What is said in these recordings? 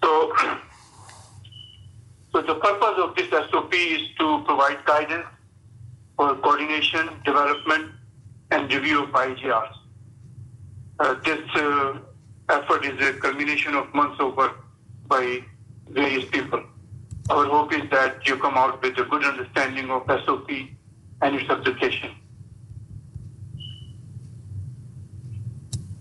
So the purpose of this SOP is to provide guidance for coordination, development, and review of IAJRs. This effort is a culmination of months of work by various people. Our hope is that you come out with a good understanding of SOP and its application.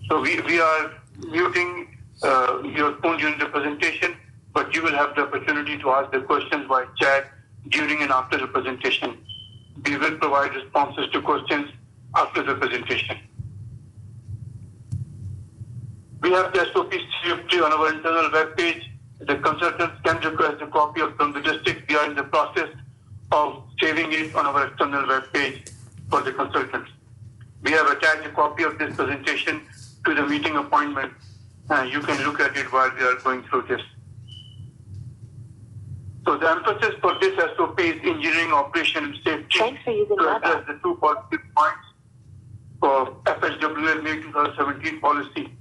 So we are muting your phone during the presentation, but you will have the opportunity to ask the questions by chat during and after the presentation. We will provide responses to questions after the presentation. We have the SOP CFT on our internal web page. The consultants can request a copy from the district. We are in the process of saving it on our external web page for the consultants. We have attached a copy of this presentation to the meeting appointment. You can look at it while we are going through this. So the emphasis for this SOP is engineering, operation, and safety to address the two positive points for FHWA May 2017 policy.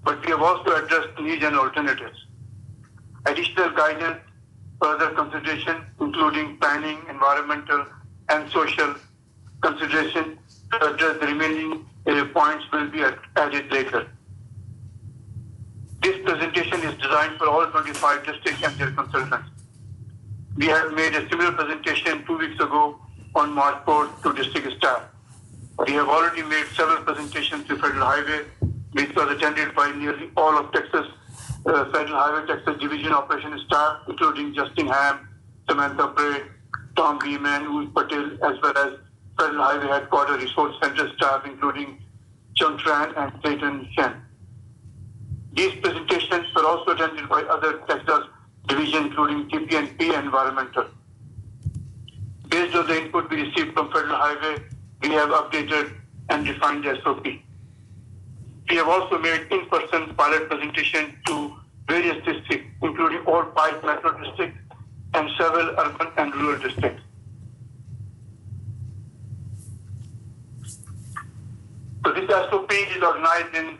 But we have also addressed needs and alternatives. Additional guidance, further consideration, including planning, environmental, and social consideration to address the remaining points will be added later. This presentation is designed for all 25 districts and their consultants. We have made a similar presentation 2 weeks ago on March 4th to district staff. We have already made several presentations to Federal Highway, which was attended by nearly all of Texas, Federal Highway Texas Division Operation staff, including Justin Ham, Samantha Bray, Tom Beeman, Uwe Patel, as well as Federal Highway Headquarters Resource Center staff, including Chung Tran and Clayton Shen. These presentations were also attended by other Texas divisions, including TPNP and Environmental. Based on the input we received from Federal Highway, we have updated and refined the SOP. We have also made in-person pilot presentation to various districts, including all 5 metro districts and several urban and rural districts. So this SOP is organized in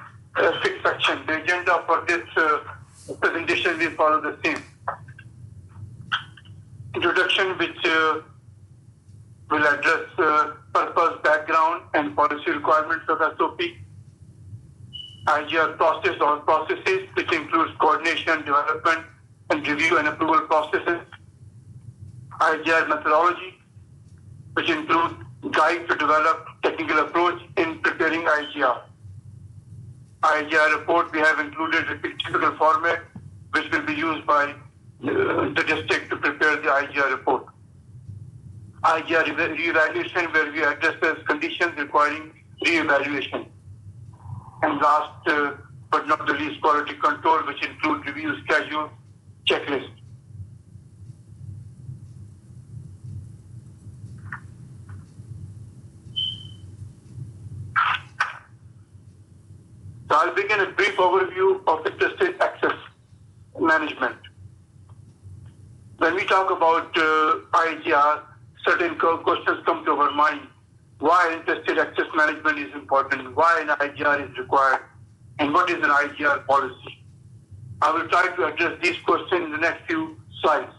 6 sections. The agenda for this presentation will follow the same. Introduction, which will address purpose, background, and policy requirements of SOP. IAJR process or processes, which includes coordination, development, and review and approval processes. IAJR methodology, which includes guide to develop technical approach in preparing IAJR. IAJR report, we have included a typical format, which will be used by the district to prepare the IAJR report. IAJR re-evaluation, where we address the conditions requiring re-evaluation. And last but not the least, quality control, which include review schedule, checklist. So I'll begin a brief overview of interstate access management. When we talk about IAJR, certain questions come to our mind. Why interstate access management is important, why an IAJR is required, and what is an IAJR policy. I will try to address these questions in the next few slides.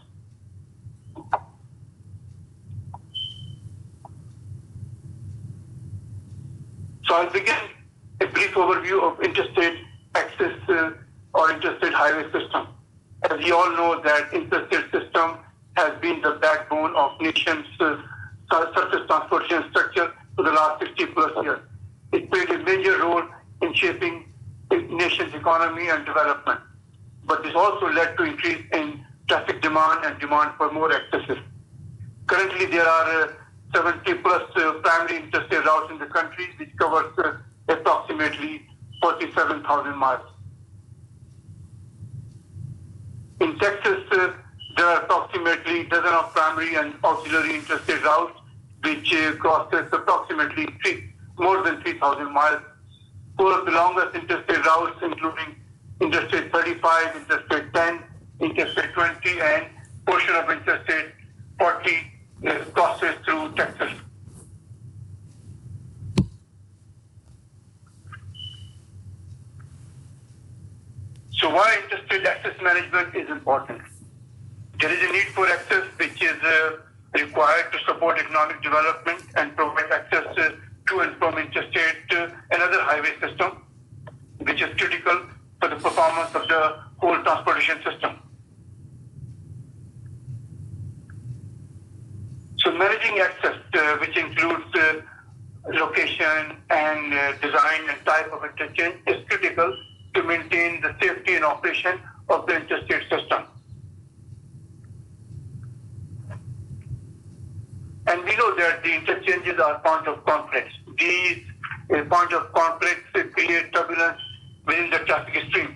So I'll begin a brief overview of interstate access or interstate highway system. As you all know that interstate system has been the backbone of nation's surface transportation structure for the last 60 plus years. It played a major role in shaping the nation's economy and development. But this also led to increase in traffic demand and demand for more accesses. Currently, there are 70 plus primary interstate routes in the country, which covers approximately 47,000 miles. In Texas, there are approximately a dozen of primary and auxiliary interstate routes, which crosses approximately more than 3,000 miles. 4 of the longest interstate routes, including Interstate 35, Interstate 10, Interstate 20, and portion of Interstate 40 crosses through Texas. So why interstate access management important. There is a need for access which is required to support economic development and provide access to and from interstate and other highway system, which is critical for the performance of the whole transportation system. So managing access, which includes location and design and type of interchange, is critical to maintain the safety and operation of the interstate system. And we know that the interchanges are points of conflicts. These points of conflicts create turbulence within the traffic stream.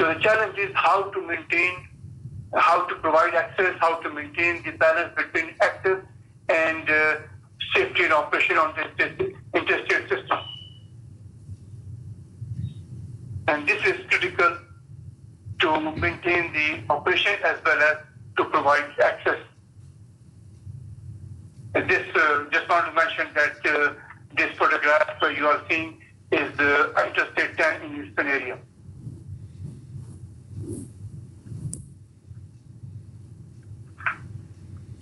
So the challenge is how to provide access, how to maintain the balance between access and safety and operation on the interstate system. And this is critical to maintain the operation as well as to provide access. Just want to mention that this photograph you are seeing is the Interstate 10 in Houston area.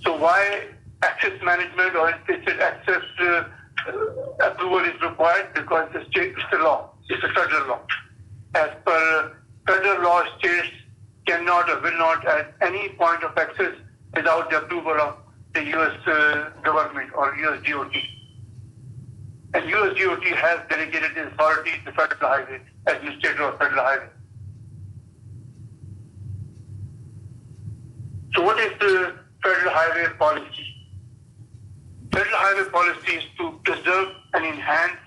So why access management or interstate access approval is required? Because it's a law. It's a federal law. As per federal law, states cannot or will not add any point of access without the approval of the U.S. government or U.S. DOT. And U.S. DOT has delegated the authority to Federal Highway, administrator of Federal Highway. So what is the Federal Highway policy? Federal Highway policy is to preserve and enhance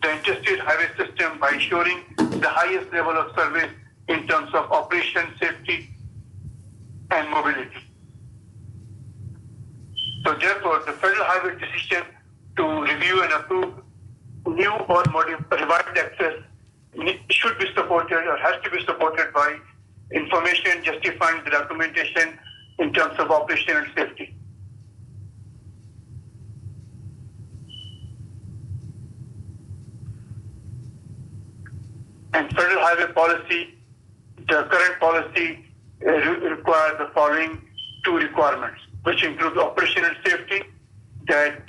the interstate highway system by ensuring the highest level of service in terms of operation, safety, and mobility. So therefore, the Federal Highway decision to review and approve new or revised access should be supported or has to be supported by information justifying the documentation in terms of operation and safety. And Federal Highway policy, the current policy requires the following two requirements, which include operation and safety, that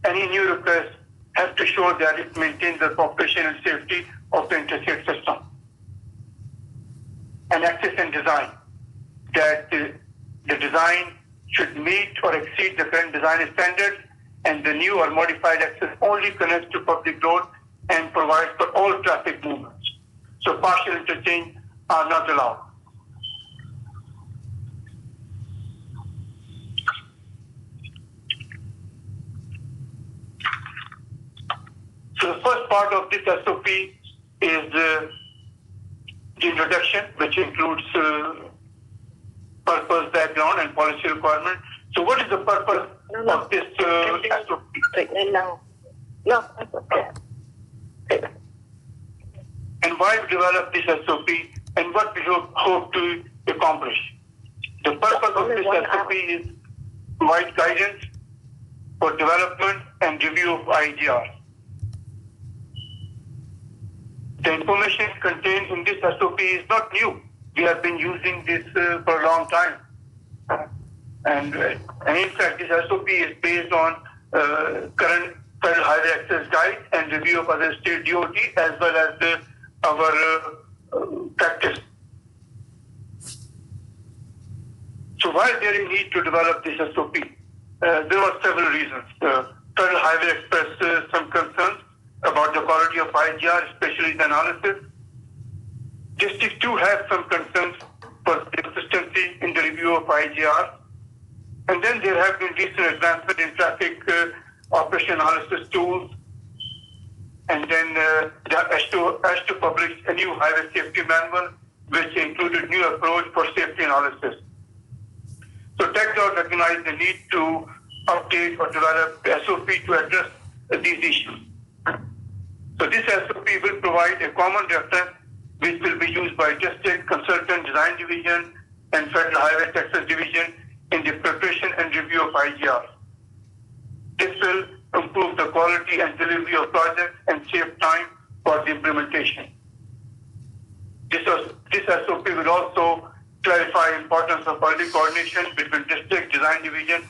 any new request has to show that it maintains the operation and safety of the interstate system. And access and design, that the design should meet or exceed the current design standards, and the new or modified access only connects to public road and provides for all traffic movements. So partial interchange are not allowed. So the first part of this SOP is the introduction, which includes purpose, background, and policy requirement. So what is the purpose of this SOP? No, that's okay. And why we develop this SOP and what we hope to accomplish. The purpose of this SOP is to provide guidance for development and review of IAJR. The information contained in this SOP is not new. We have been using this for a long time. And in fact, this SOP is based on current Federal Highway Access Guide and review of other state DOT as well as our practice. So why is there a need to develop this SOP? There are several reasons. Federal Highway expressed some concerns about the quality of IAJR, especially the analysis. District 2 has some concerns for consistency in the review of IAJR. And then there have been recent advancement in traffic operation analysis tools. And then they has to publish a new highway safety manual, which included new approach for safety analysis. So TxDOT recognized the need to update or develop the SOP to address these issues. So this SOP will provide a common reference which will be used by District Consultant Design Division and Federal Highway Taxes Division in the preparation and review of IAJR. This will improve the quality and delivery of projects and save time for the implementation. This SOP will also clarify importance of early coordination between district design division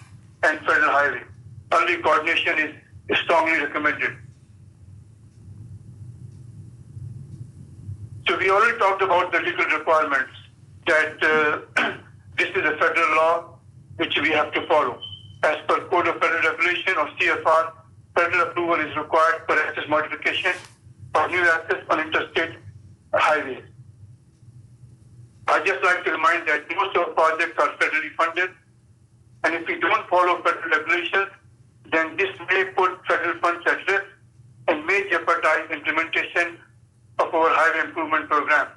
and federal highway. Early coordination is strongly recommended. So we already talked about the legal requirements that this is a federal law which we have to follow. As per Code of Federal Regulation or CFR, federal approval is required for access modification for new access on interstate highways. I'd just like to remind that most of our projects are federally funded, and if we don't follow federal regulations, then this may put federal funds at risk and may jeopardize implementation of our highway improvement program.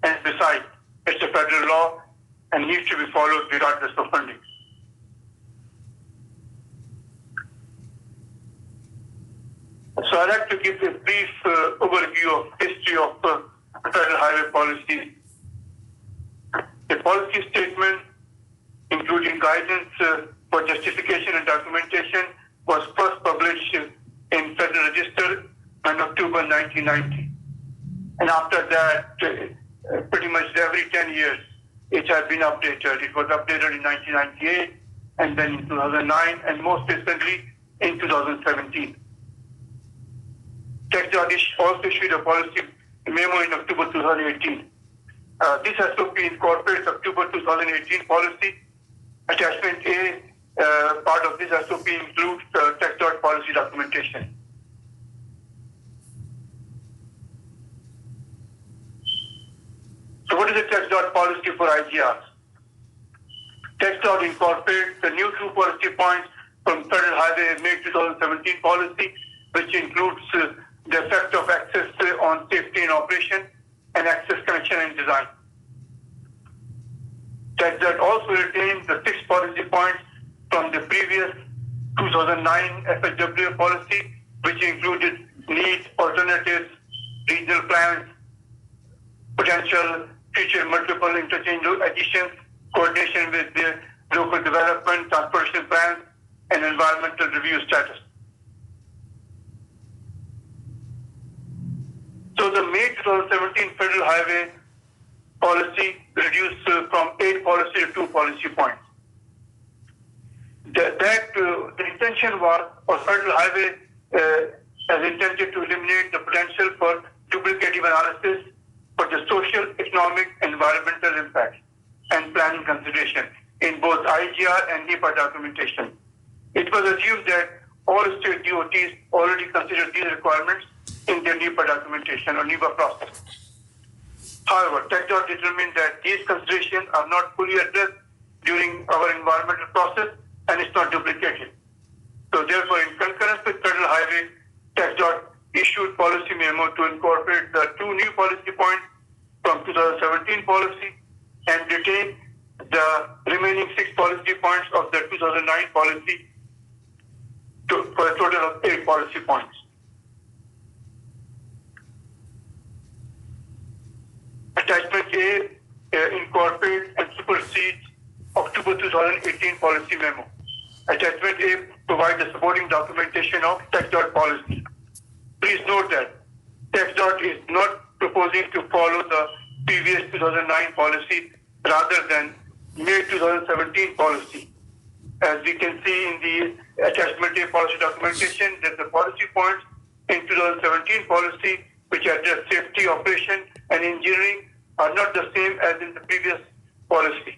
And besides, it's a federal law and needs to be followed regardless of funding. So I'd like to give a brief overview of history of federal highway policy. The policy statement, including guidance for justification and documentation, was first published in Federal Register in October 1990. And after that, pretty much every 10 years, it has been updated. It was updated in 1998, and then in 2009, and most recently in 2017. TxDOT also issued a policy memo in October 2018. This SOP incorporates October 2018 policy. Attachment A, part of this SOP includes TxDOT policy documentation. So what is the TxDOT policy for IJRs? TxDOT incorporates the new two policy points from Federal Highway May 2017 policy, which includes the effect of access on safety and operation and access connection and design. TxDOT also retains the 6 policy points from the previous 2009 FHWA policy, which included needs, alternatives, regional plans, potential future multiple interchange additions, coordination with the local development, transportation plans, and environmental review status. So the May 2017 Federal Highway policy reduced from 8 policy to 2 policy points. The intention was for Federal Highway as intended to eliminate the potential for duplicative analysis for the social, economic, environmental impact and planning consideration in both IAJR and NEPA documentation. It was assumed that all state DOTs already considered these requirements in their NEPA documentation or NEPA process. However, TxDOT determined that these considerations are not fully addressed during our environmental process and it's not duplicated. So therefore, in concurrence with Federal Highway, TxDOT issued policy memo to incorporate the 2 new policy points from 2017 policy and retain the remaining 6 policy points of the 2009 policy for a total of 8 policy points. Attachment A incorporates and supersedes October 2018 policy memo. Attachment A provides the supporting documentation of TxDOT policy. Please note that TxDOT is not proposing to follow the previous 2009 policy rather than May 2017 policy. As we can see in the attachment A policy documentation, that the policy points in 2017 policy, which address safety, operation, and engineering, are not the same as in the previous policy.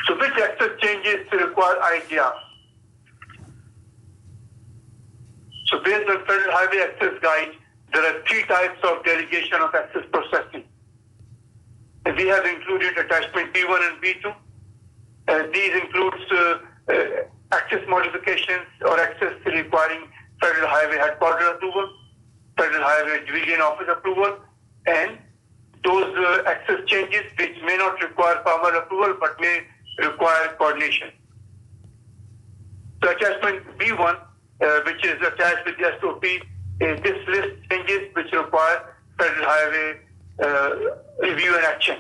So which access changes require IAJR? So based on Federal Highway Access Guide, there are 3 types of delegation of access processing. And we have included attachment B1 and B2. These includes access modifications or access requiring Federal Highway Headquarters approval, Federal Highway Division Office approval, and those access changes which may not require farmer approval but may require coordination. So attachment B1, which is attached with the SOP, is this list changes which require Federal Highway review and action.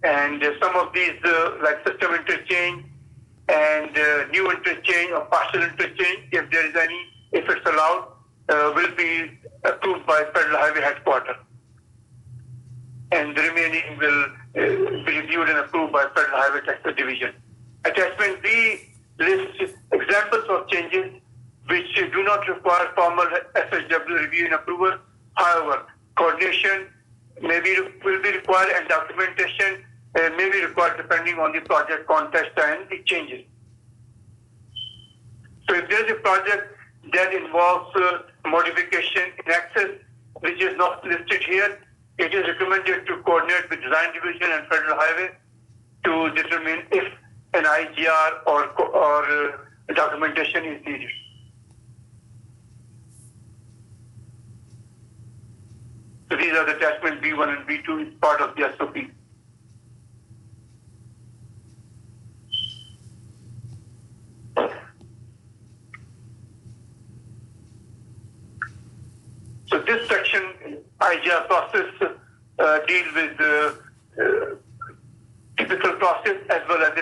And some of these, like system interchange and new interchange or partial interchange, if there is any, if it's allowed, will be approved by Federal Highway Headquarters. And the remaining will be reviewed and approved by Federal Highway Taxes Division. Attachment B lists examples of changes which do not require formal FHW review and approval. However, coordination will be required and documentation may be required depending on the project context and the changes. So if there is a project that involves modification in access, which is not listed here, it is recommended to coordinate with Design Division and Federal Highway to determine if an IAJR or documentation is needed. So these are the attachments B1 and B2 is part of the SOP. So this section, IAJR process, deals with typical process as well as the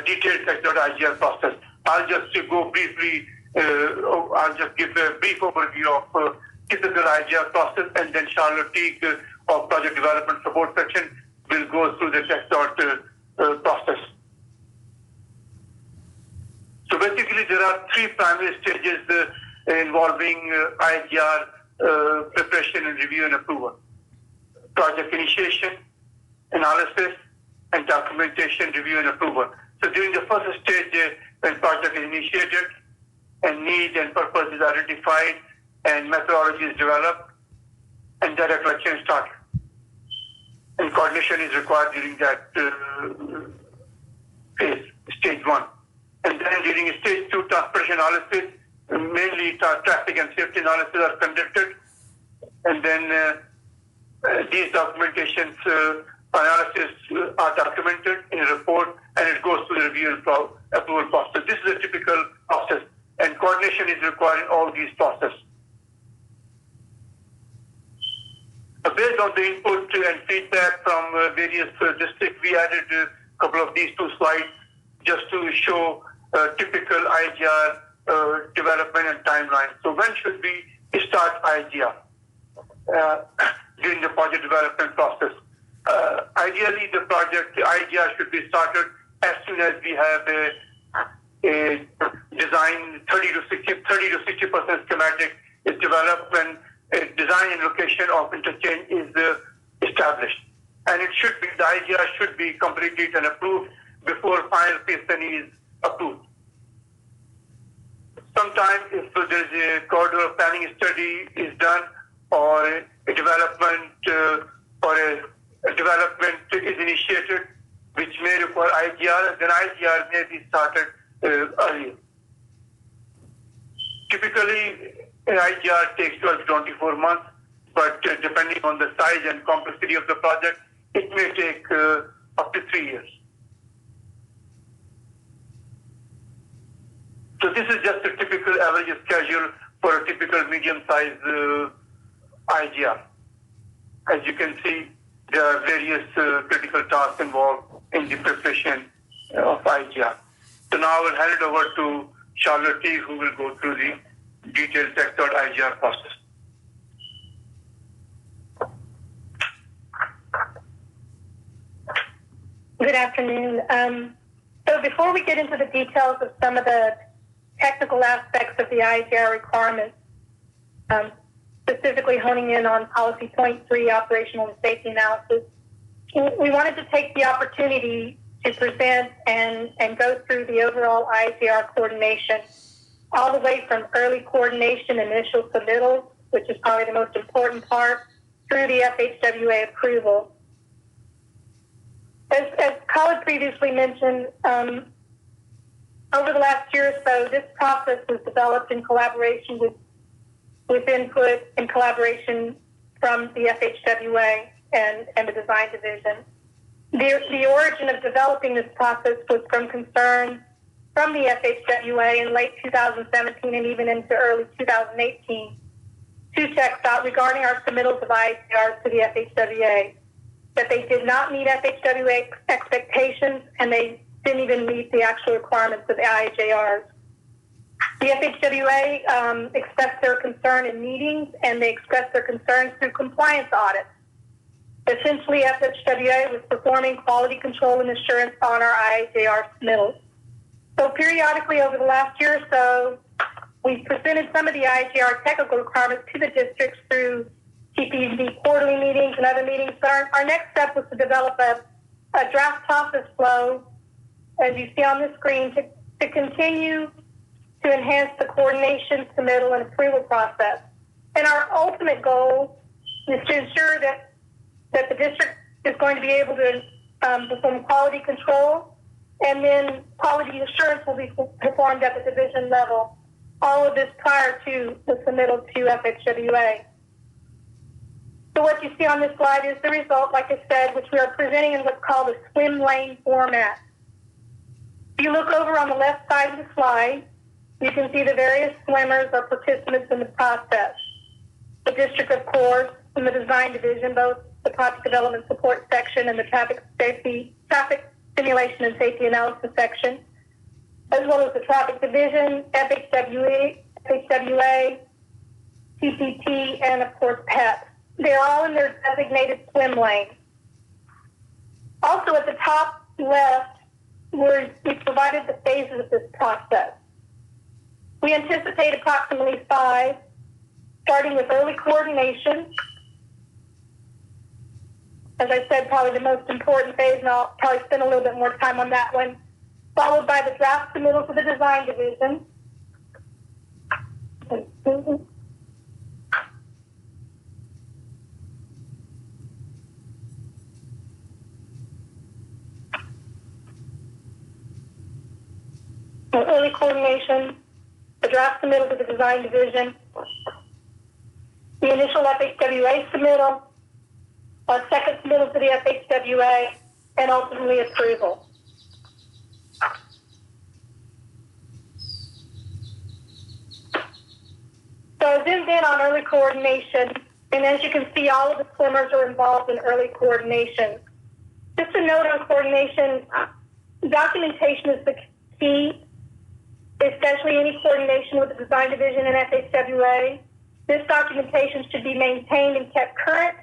detailed TxDOT AJR process. I'll just go briefly, I'll just give a brief overview of typical IAJR process, and then Charlotte Teague of Project Development Support section will go through the TxDOT process. So basically there are three primary stages involving IAJR preparation and review and approval. Project initiation, analysis, and documentation, review and approval. So during the first stage, when project is initiated and need and purpose is identified and methodology is developed and data collection is started. And coordination is required during that phase, stage one. And then during stage two, transportation analysis, mainly traffic and safety analysis are conducted. And then these documentations analysis are documented in a report, and it goes to the review and approval process. This is a typical process, and coordination is required in all these processes. Based on the input and feedback from various districts, we added a couple of these two slides just to show typical IAJR development and timeline. So when should we start IAJR? During the project development process. Ideally, the project IAJR should be started as soon as we have a design 30 to 60% schematic is developed, when a design and location of interchange is established. And it should be, the IAJR should be completed and approved before final PSNE is approved. Sometimes if there is a corridor planning study is done, or a development is initiated, which may require IAJR, then IAJR may be started earlier. Typically, an IAJR takes 12 to 24 months, but depending on the size and complexity of the project, it may take up to 3 years. So this is just a typical average schedule for a typical medium-sized IAJR. As you can see, there are various critical tasks involved in the preparation of IAJR. So now I will hand it over to Charlotte Teague, who will go through the detailed TxDOT AJR process. Good afternoon. So before we get into the details of some of the technical aspects of the IAJR requirements, specifically honing in on policy point 3, operational and safety analysis, we wanted to take the opportunity to present and go through the overall IAJR coordination, all the way from early coordination, initial submittals, which is probably the most important part, through the FHWA approval. As Khalid previously mentioned, over the last year or so, this process was developed in collaboration with input and collaboration from the FHWA and the design division. The origin of developing this process was from concern from the FHWA in late 2017 and even into early 2018 to TxDOT regarding our submittals of IAJRs to the FHWA, that they did not meet FHWA expectations and they didn't even meet the actual requirements of the IAJRs. The FHWA expressed their concern in meetings, and they expressed their concerns through compliance audits. Essentially, FHWA was performing quality control and assurance on our IAJR submittals. So periodically over the last year or so, we've presented some of the IAJR technical requirements to the districts through TPD quarterly meetings and other meetings. But our next step was to develop a draft process flow, as you see on the screen, to continue to enhance the coordination, submittal, and approval process. And our ultimate goal is to ensure that the district is going to be able to perform quality control, and then quality assurance will be performed at the division level. All of this prior to the submittal to FHWA. So what you see on this slide is the result, like I said, which we are presenting in what's called a swim lane format. If you look over on the left side of the slide, you can see the various swimmers or participants in the process. The district, of course, and the design division, both the project development support section and the traffic simulation and safety analysis section, as well as the traffic division, FHWA, TPT, and of course PEP. They're all in their designated swim lane. Also at the top left, we provided the phases of this process. We anticipate approximately 5, starting with early coordination. As I said, probably the most important phase, and I'll probably spend a little bit more time on that one, followed by the draft submittal to the design division. So early coordination, the draft submittal to the design division, the initial FHWA submittal, a second submittal to the FHWA, and ultimately approval. So I zoomed in on early coordination, and as you can see, all of the swimmers are involved in early coordination. Just a note on coordination, documentation is the key, especially any coordination with the design division and FHWA. This documentation should be maintained and kept current,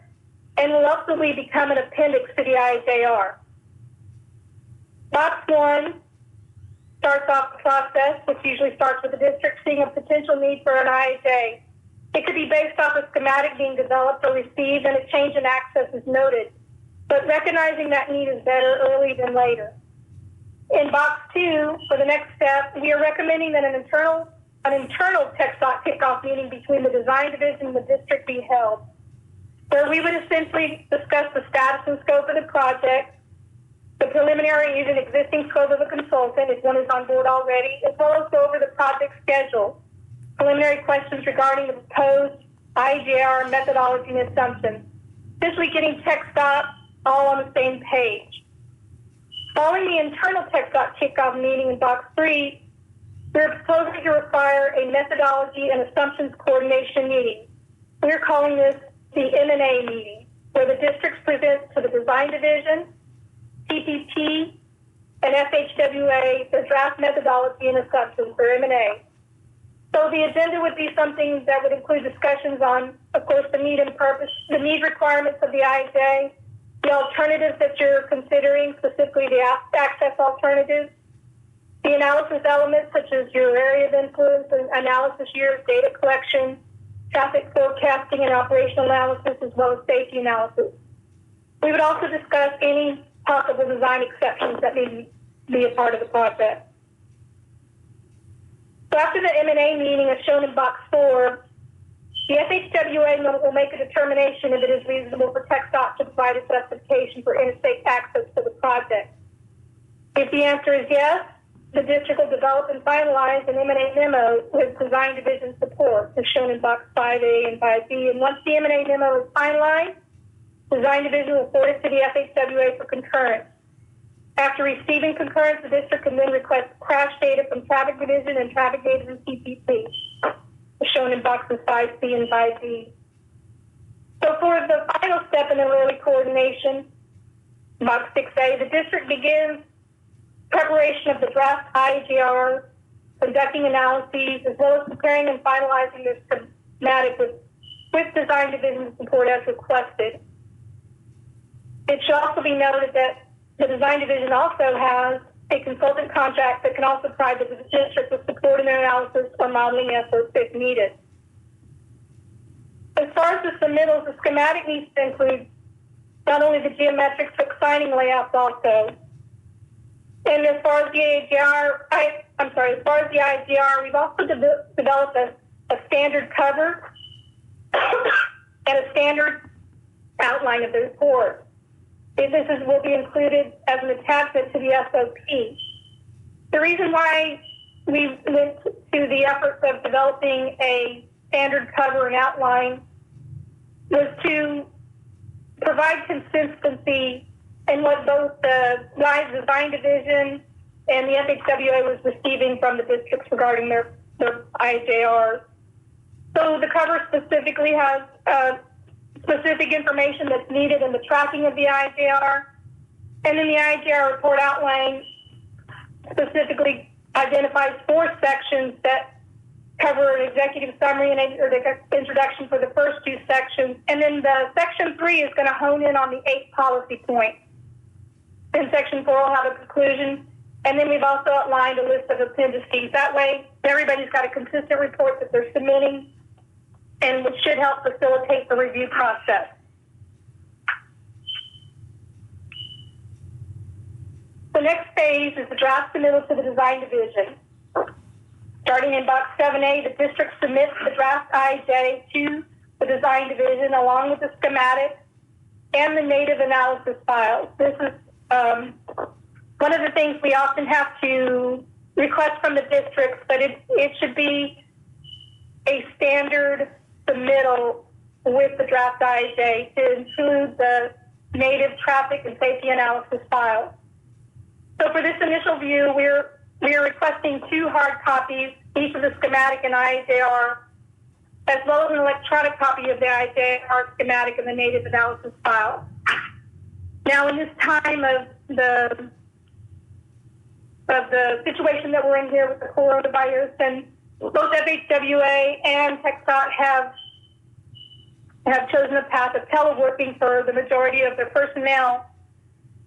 and will ultimately become an appendix to the IAJR. Box 1 starts off the process, which usually starts with the district seeing a potential need for an IAJ. It could be based off a schematic being developed or received, and a change in access is noted. But recognizing that need is better early than later. In box 2, for the next step, we are recommending that an internal TxDOT kickoff meeting between the design division and the district be held, where we would essentially discuss the status and scope of the project, the preliminary even existing scope of a consultant, if one is on board already, as well as go over the project schedule, preliminary questions regarding the proposed IAJR methodology and assumptions, essentially getting TxDOT all on the same page. Following the internal TxDOT kickoff meeting in box 3, we're proposing to require a methodology and assumptions coordination meeting. We're calling this the M&A meeting, where the districts present to the design division, TPT, and FHWA their draft methodology and assumptions for M&A. So the agenda would be something that would include discussions on, of course, the need and purpose, the need requirements of the IAJ, the alternatives that you're considering, specifically the access alternatives, the analysis elements such as your area of influence and analysis years, data collection, traffic forecasting and operational analysis, as well as safety analysis. We would also discuss any possible design exceptions that may be a part of the process. So after the M&A meeting, as shown in box 4, the FHWA will make a determination if it is reasonable for TxDOT to provide a justification for interstate access to the project. If the answer is yes, the district will develop and finalize an M&A memo with design division support, as shown in box 5A and 5B. And once the M&A memo is finalized, design division will forward it to the FHWA for concurrence. After receiving concurrence, the district can then request crash data from traffic division and traffic data from TPT, as shown in boxes 5C and 5D. So for the final step in the early coordination, box 6A, the district begins preparation of the draft IAJR conducting analyses, as well as preparing and finalizing the schematic with design division support as requested. It should also be noted that the design division also has a consultant contract that can also provide the district with support in their analysis or modeling efforts if needed. As far as the submittals, the schematic needs to include not only the geometrics but signing layouts also. And as far as the IAJR, we've also developed a standard cover and a standard outline of the report. Will be included as an attachment to the SOP. The reason why we went to the efforts of developing a standard cover and outline was to provide consistency in what both the design division and the FHWA was receiving from the districts regarding their IAJR. So the cover specifically has specific information that's needed in the tracking of the IAJR. And then the IAJR report outline specifically identifies 4 sections that cover an executive summary and the introduction for the first 2 sections. And then the section 3 is going to hone in on the 8 policy points. And section 4 will have a conclusion. And then we've also outlined a list of appendices. That way, everybody's got a consistent report that they're submitting, and which should help facilitate the review process. The next phase is the draft submittal to the design division. Starting in box 7A, the district submits the draft IJ to the design division along with the schematic and the native analysis files. This is one of the things we often have to request from the districts, but it should be a standard submittal with the draft IJ to include the native traffic and safety analysis files. So for this initial view, we're requesting 2 hard copies, each of the schematic and IAJR, as well as an electronic copy of the IAJR schematic and the native analysis file. Now, in this time of the situation that we're in here with the coronavirus, and both FHWA and TxDOT have chosen a path of teleworking for the majority of their personnel.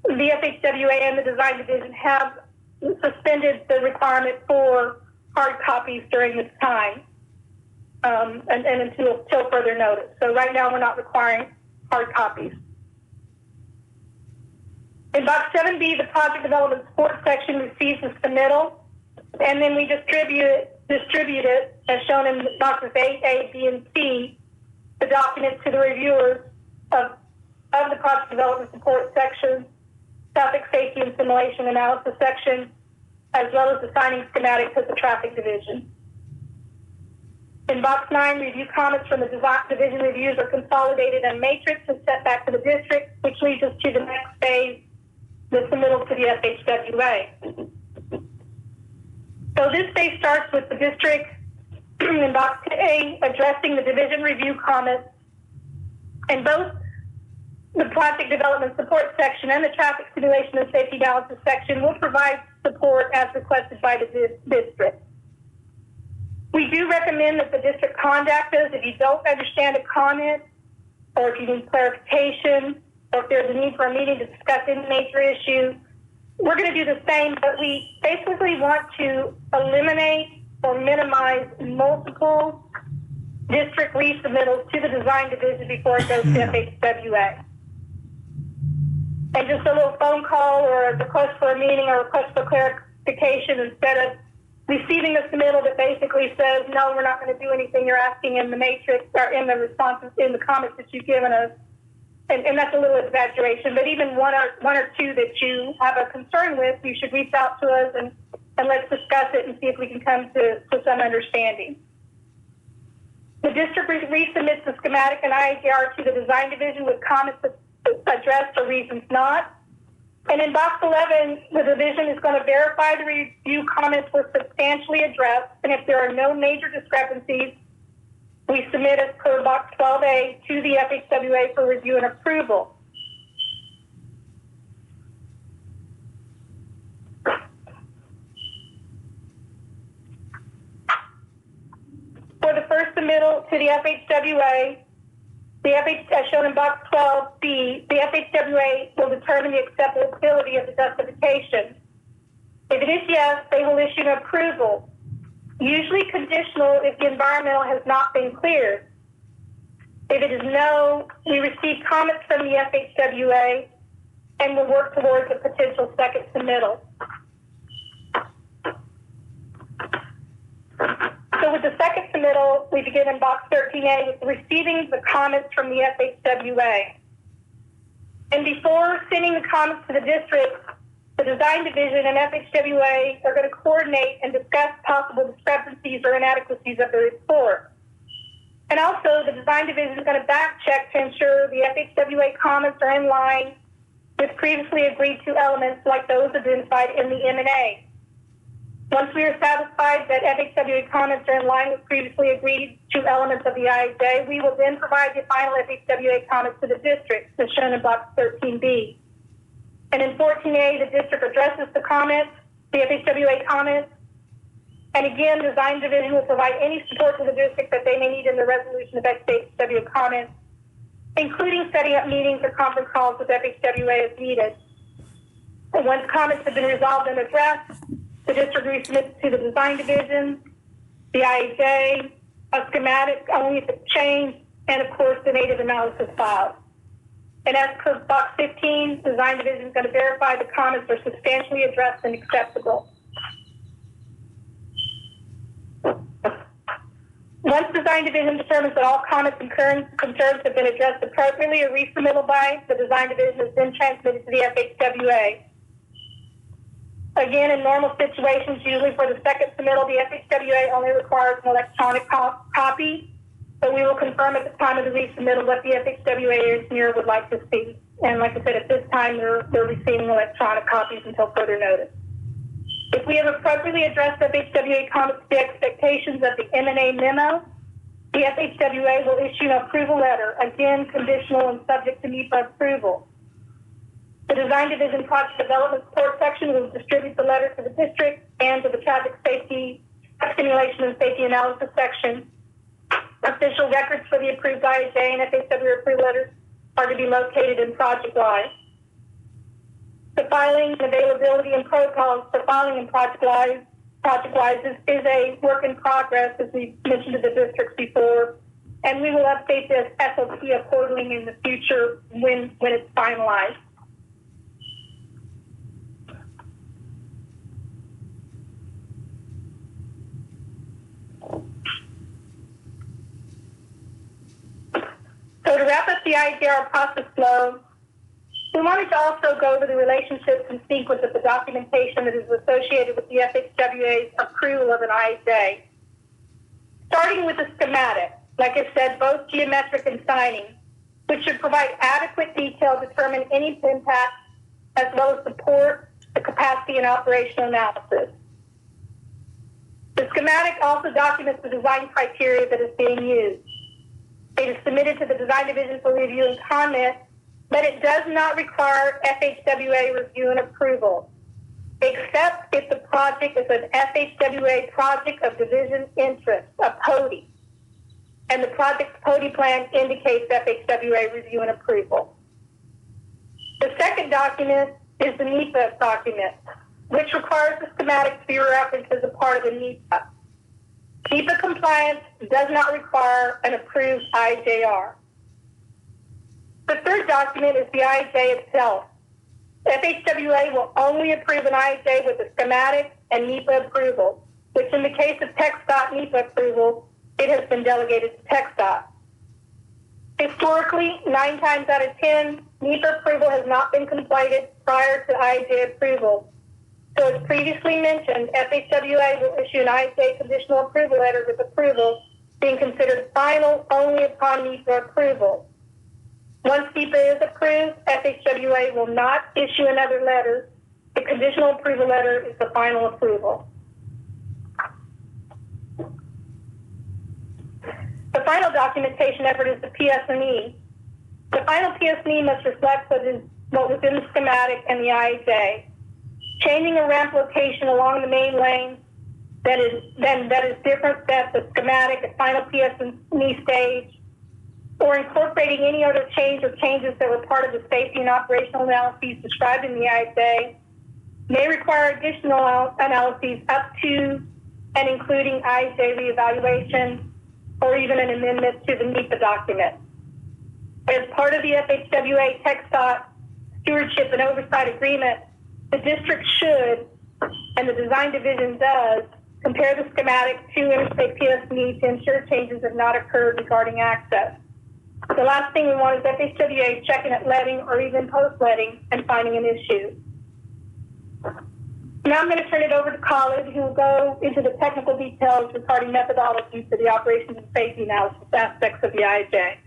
The FHWA and the design division have suspended the requirement for hard copies during this time and until further notice. So right now we're not requiring hard copies. In box 7B, the project development support section receives the submittal, and then we distribute it as shown in boxes A, B, and C, the document to the reviewers of the project development support section, traffic safety and simulation analysis section, as well as the signing schematic to the traffic division. In box 9, review comments from the design division reviews are consolidated and matrix and sent back to the district, which leads us to the next phase, the submittal to the FHWA. So this phase starts with the district in box A addressing the division review comments, and both the project development support section and the traffic simulation and safety analysis section will provide support as requested by the district. We do recommend that the district contact us if you don't understand a comment, or if you need clarification, or if there's a need for a meeting to discuss any major issue. We're going to do the same, but we basically want to eliminate or minimize multiple district resubmittals to the design division before it goes to FHWA. And just a little phone call or a request for a meeting or a request for clarification instead of receiving a submittal that basically says, no, we're not going to do anything you're asking in the matrix or in the responses, in the comments that you've given us. And that's a little exaggeration, but even one or 2 that you have a concern with, you should reach out to us and let's discuss it and see if we can come to some understanding. The district resubmits the schematic and IAJR to the design division with comments addressed or reasons not. And in box 11, the division is going to verify the review comments were substantially addressed, and if there are no major discrepancies, we submit as per box 12A to the FHWA for review and approval. FHWA, as shown in box 12B, the FHWA will determine the acceptability of the justification. If it is yes, they will issue an approval, usually conditional if the environmental has not been cleared. If it is no, we receive comments from the FHWA and will work towards a potential second submittal. So with the second submittal, we begin in box 13A with receiving the comments from the FHWA. And before sending the comments to the district, the design division and FHWA are going to coordinate and discuss possible discrepancies or inadequacies of the report. And also, the design division is going to back check to ensure the FHWA comments are in line with previously agreed to elements like those identified in the M&A. Once we are satisfied that FHWA comments are in line with previously agreed to elements of the IAJ, we will then provide the final FHWA comments to the district, as shown in box 13B. And in 14A, the district addresses the comments, the FHWA comments, and again, the design division will provide any support to the district that they may need in the resolution of FHWA comments, including setting up meetings or conference calls with FHWA as needed. And once comments have been resolved and addressed, the district resubmits to the design division, the IAJ, a schematic only if it's changed, and of course the native analysis file. And as per box 15, the design division is going to verify the comments are substantially addressed and acceptable. Once design division determines that all comments and concerns have been addressed appropriately or resubmittal by, the design division is then transmitted to the FHWA. Again, in normal situations, usually for the second submittal, the FHWA only requires an electronic copy, but we will confirm at the time of the resubmittal what the FHWA engineer would like to see. And like I said, at this time, they're receiving electronic copies until further notice. If we have appropriately addressed FHWA comments to the expectations of the M&A memo, the FHWA will issue an approval letter, again, conditional and subject to NEPA approval. The design division project development support section will distribute the letter to the district and to the traffic safety simulation and safety analysis section. Official records for the approved IAJ and FHWA approved letters are to be located in ProjectWise. The filing and availability and protocols for filing in ProjectWise is a work in progress, as we mentioned to the districts before, and we will update this SOP accordingly in the future when it's finalized. So to wrap up the IAJR process flow, we wanted to also go over the relationships and sequence of the documentation that is associated with the FHWA's approval of an IAJ. Starting with the schematic, like I said, both geometric and signing, which should provide adequate detail to determine any impact, as well as support the capacity and operational analysis. The schematic also documents the design criteria that is being used. It is submitted to the design division for review and comment, but it does not require FHWA review and approval, except if the project is an FHWA project of division interest, a PODI, and the project's PODI plan indicates FHWA review and approval. The second document is the NEPA document, which requires the schematic to be referenced as a part of the NEPA. NEPA compliance does not require an approved IAJR. The third document is the IAJ itself. FHWA will only approve an IAJ with a schematic and NEPA approval, which in the case of TxDOT NEPA approval, it has been delegated to TxDOT. Historically, 9 times out of 10, NEPA approval has not been completed prior to IAJ approval. So as previously mentioned, FHWA will issue an IAJ conditional approval letter with approval being considered final only upon NEPA approval. Once NEPA is approved, FHWA will not issue another letter. The conditional approval letter is the final approval. The final documentation effort is the PS&E. The final PS&E must reflect what was in the schematic and the IAJ. Changing a ramp location along the main lane that is different than the schematic at final PS&E stage, or incorporating any other change or changes that were part of the safety and operational analyses described in the ISA, may require additional analyses up to and including ISA reevaluation or even an amendment to the NEPA document. As part of the FHWA TxDOT Stewardship and Oversight Agreement, the district should, and the design division does, compare the schematic to Interstate PS&E to ensure changes have not occurred regarding access. The last thing we want is FHWA checking at letting or even post-letting and finding an issue. Now I'm going to turn it over to Khalid, who will go into the technical details regarding methodology for the operations and safety analysis aspects of the IAJ.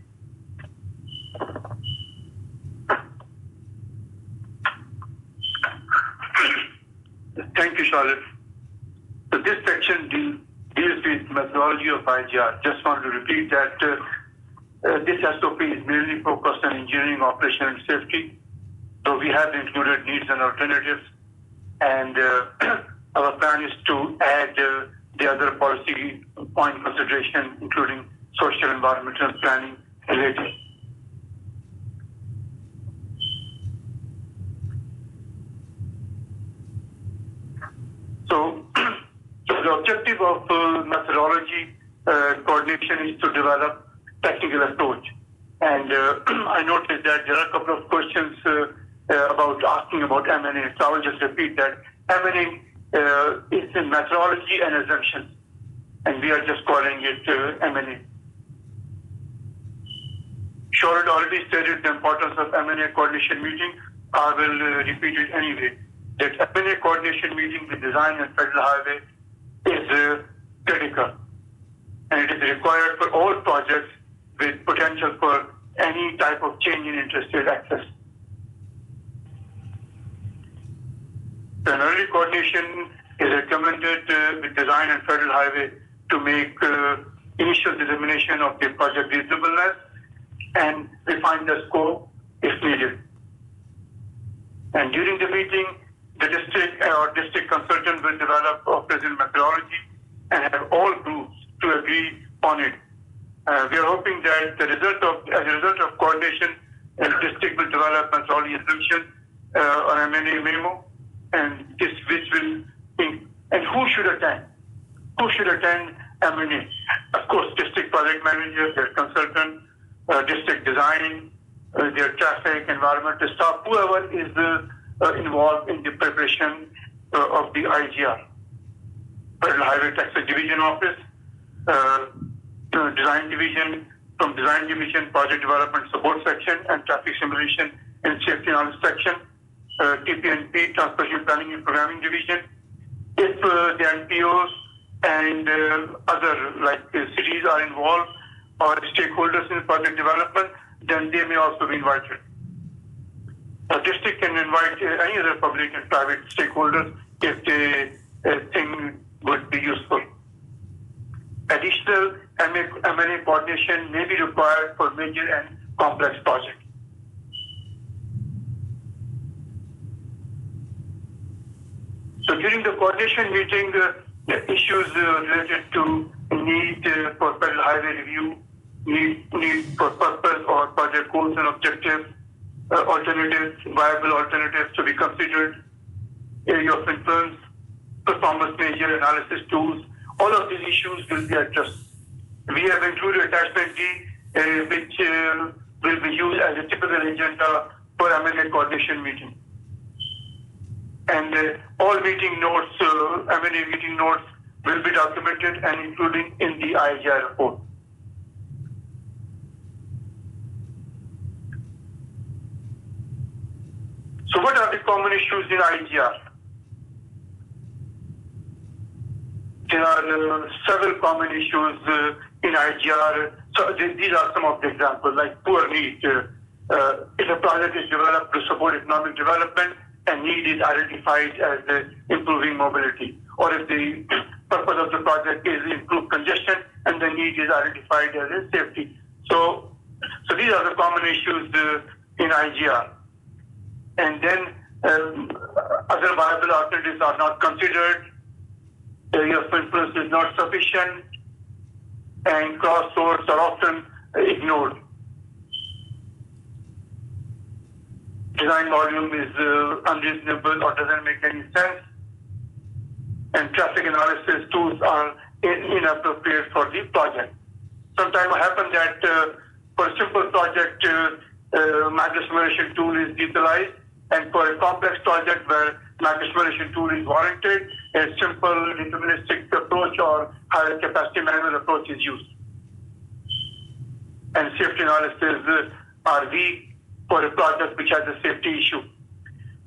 Thank you, Charlotte. So this section deals with methodology of IJR. Just want to repeat that this SOP is mainly focused on engineering, operation, and safety. So we have included needs and alternatives, and our plan is to add the other policy point consideration, including social environmental planning related. So the objective of methodology coordination is to develop technical approach. And I noticed that there are a couple of questions about asking about M&A. So I will just repeat that M&A is in methodology and assumptions, and we are just calling it M&A. Charlotte already stated the importance of M&A coordination meeting. I will repeat it anyway. That M&A coordination meeting with design and federal highway is critical, and it is required for all projects with potential for any type of change in interstate access. The early coordination is recommended with design and federal highway to make initial determination of the project reasonableness and refine the scope if needed. And during the meeting, the district consultant will develop a present methodology and have all groups to agree on it. We are hoping that as a result of coordination, the district will develop methodology assumption on M&A memo, and who should attend? Who should attend M&A? Of course, district project manager, their consultant, district design, their traffic, environmental staff, whoever is involved in the preparation of the IJR. Federal Highway Taxes Division Office, Design Division, from Design Division, Project Development Support Section, and Traffic Simulation and Safety Knowledge Section, TPNP, Transportation Planning and Programming Division. If the NPOs and other cities are involved or stakeholders in project development, then they may also be invited. The district can invite any other public and private stakeholders if they think would be useful. Additional M&A coordination may be required for major and complex projects. So during the coordination meeting, the issues related to need for federal highway review, need for purpose or project goals and objectives, alternatives, viable alternatives to be considered, area of influence, performance measure analysis tools, all of these issues will be addressed. We have included attachment D, which will be used as a typical agenda for M&A coordination meeting. And all meeting notes, M&A meeting notes will be documented and included in the IAJR report. So what are the common issues in IAJR? There are several common issues in IAJR. So these are some of the examples, like poor need. If a project is developed to support economic development and need is identified as improving mobility, or if the purpose of the project is improve congestion and the need is identified as safety. So these are the common issues in IAJR. And then other viable alternatives are not considered, area of influence is not sufficient, and crossroads are often ignored. Design volume is unreasonable or doesn't make any sense, and traffic analysis tools are inappropriate for the project. Sometimes it happens that for a simple project, matrix simulation tool is utilized, and for a complex project where matrix simulation tool is warranted, a simple deterministic approach or higher capacity manual approach is used. And safety analysis are weak for a project which has a safety issue.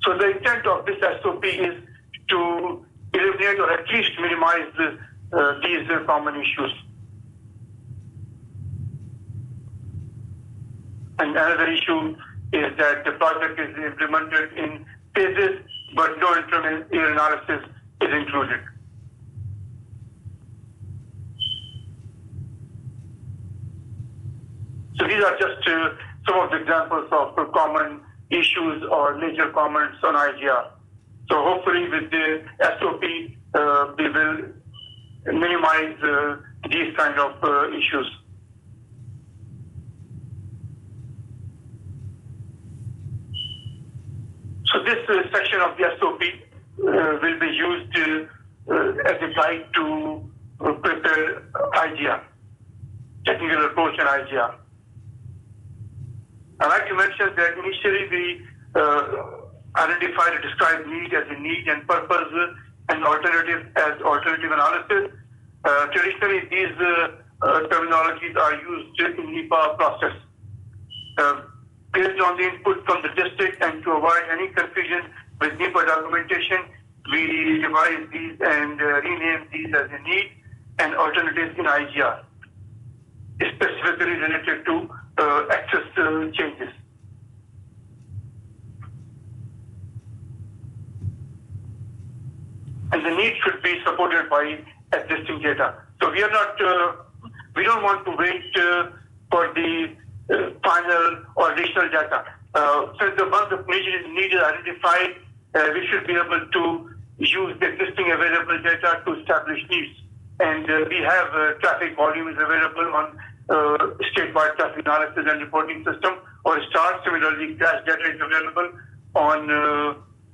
So the intent of this SOP is to eliminate or at least minimize these common issues. And another issue is that the project is implemented in phases, but no intermediate analysis is included. So these are just some of the examples of common issues or major comments on IAJR. So hopefully with the SOP, we will minimize these kind of issues. So this section of the SOP will be used as a guide to prepare IAJR, technical approach in IAJR. I'd like to mention that initially we identified a described need as a need and purpose and alternative as alternative analysis. Traditionally, these terminologies are used in NEPA process. Based on the input from the district and to avoid any confusion with NEPA documentation, we revise these and rename these as a need and alternatives in IAJR, specifically related to access changes. And the need should be supported by existing data. So we are not, we don't want to wait for the final or additional data. Since once the need is identified, we should be able to use the existing available data to establish needs. And we have traffic volume is available on statewide traffic analysis and reporting system, or STAR. Similarly, crash data is available on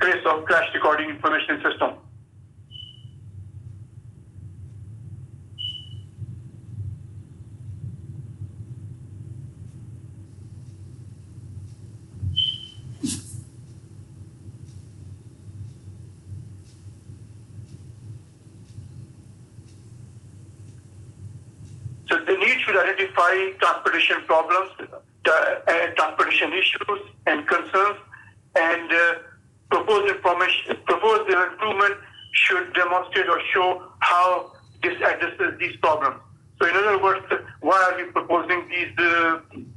trace of crash recording information system. So the need should identify transportation problems, transportation issues and concerns, and proposed improvement should demonstrate or show how this addresses these problems. So in other words, why are we proposing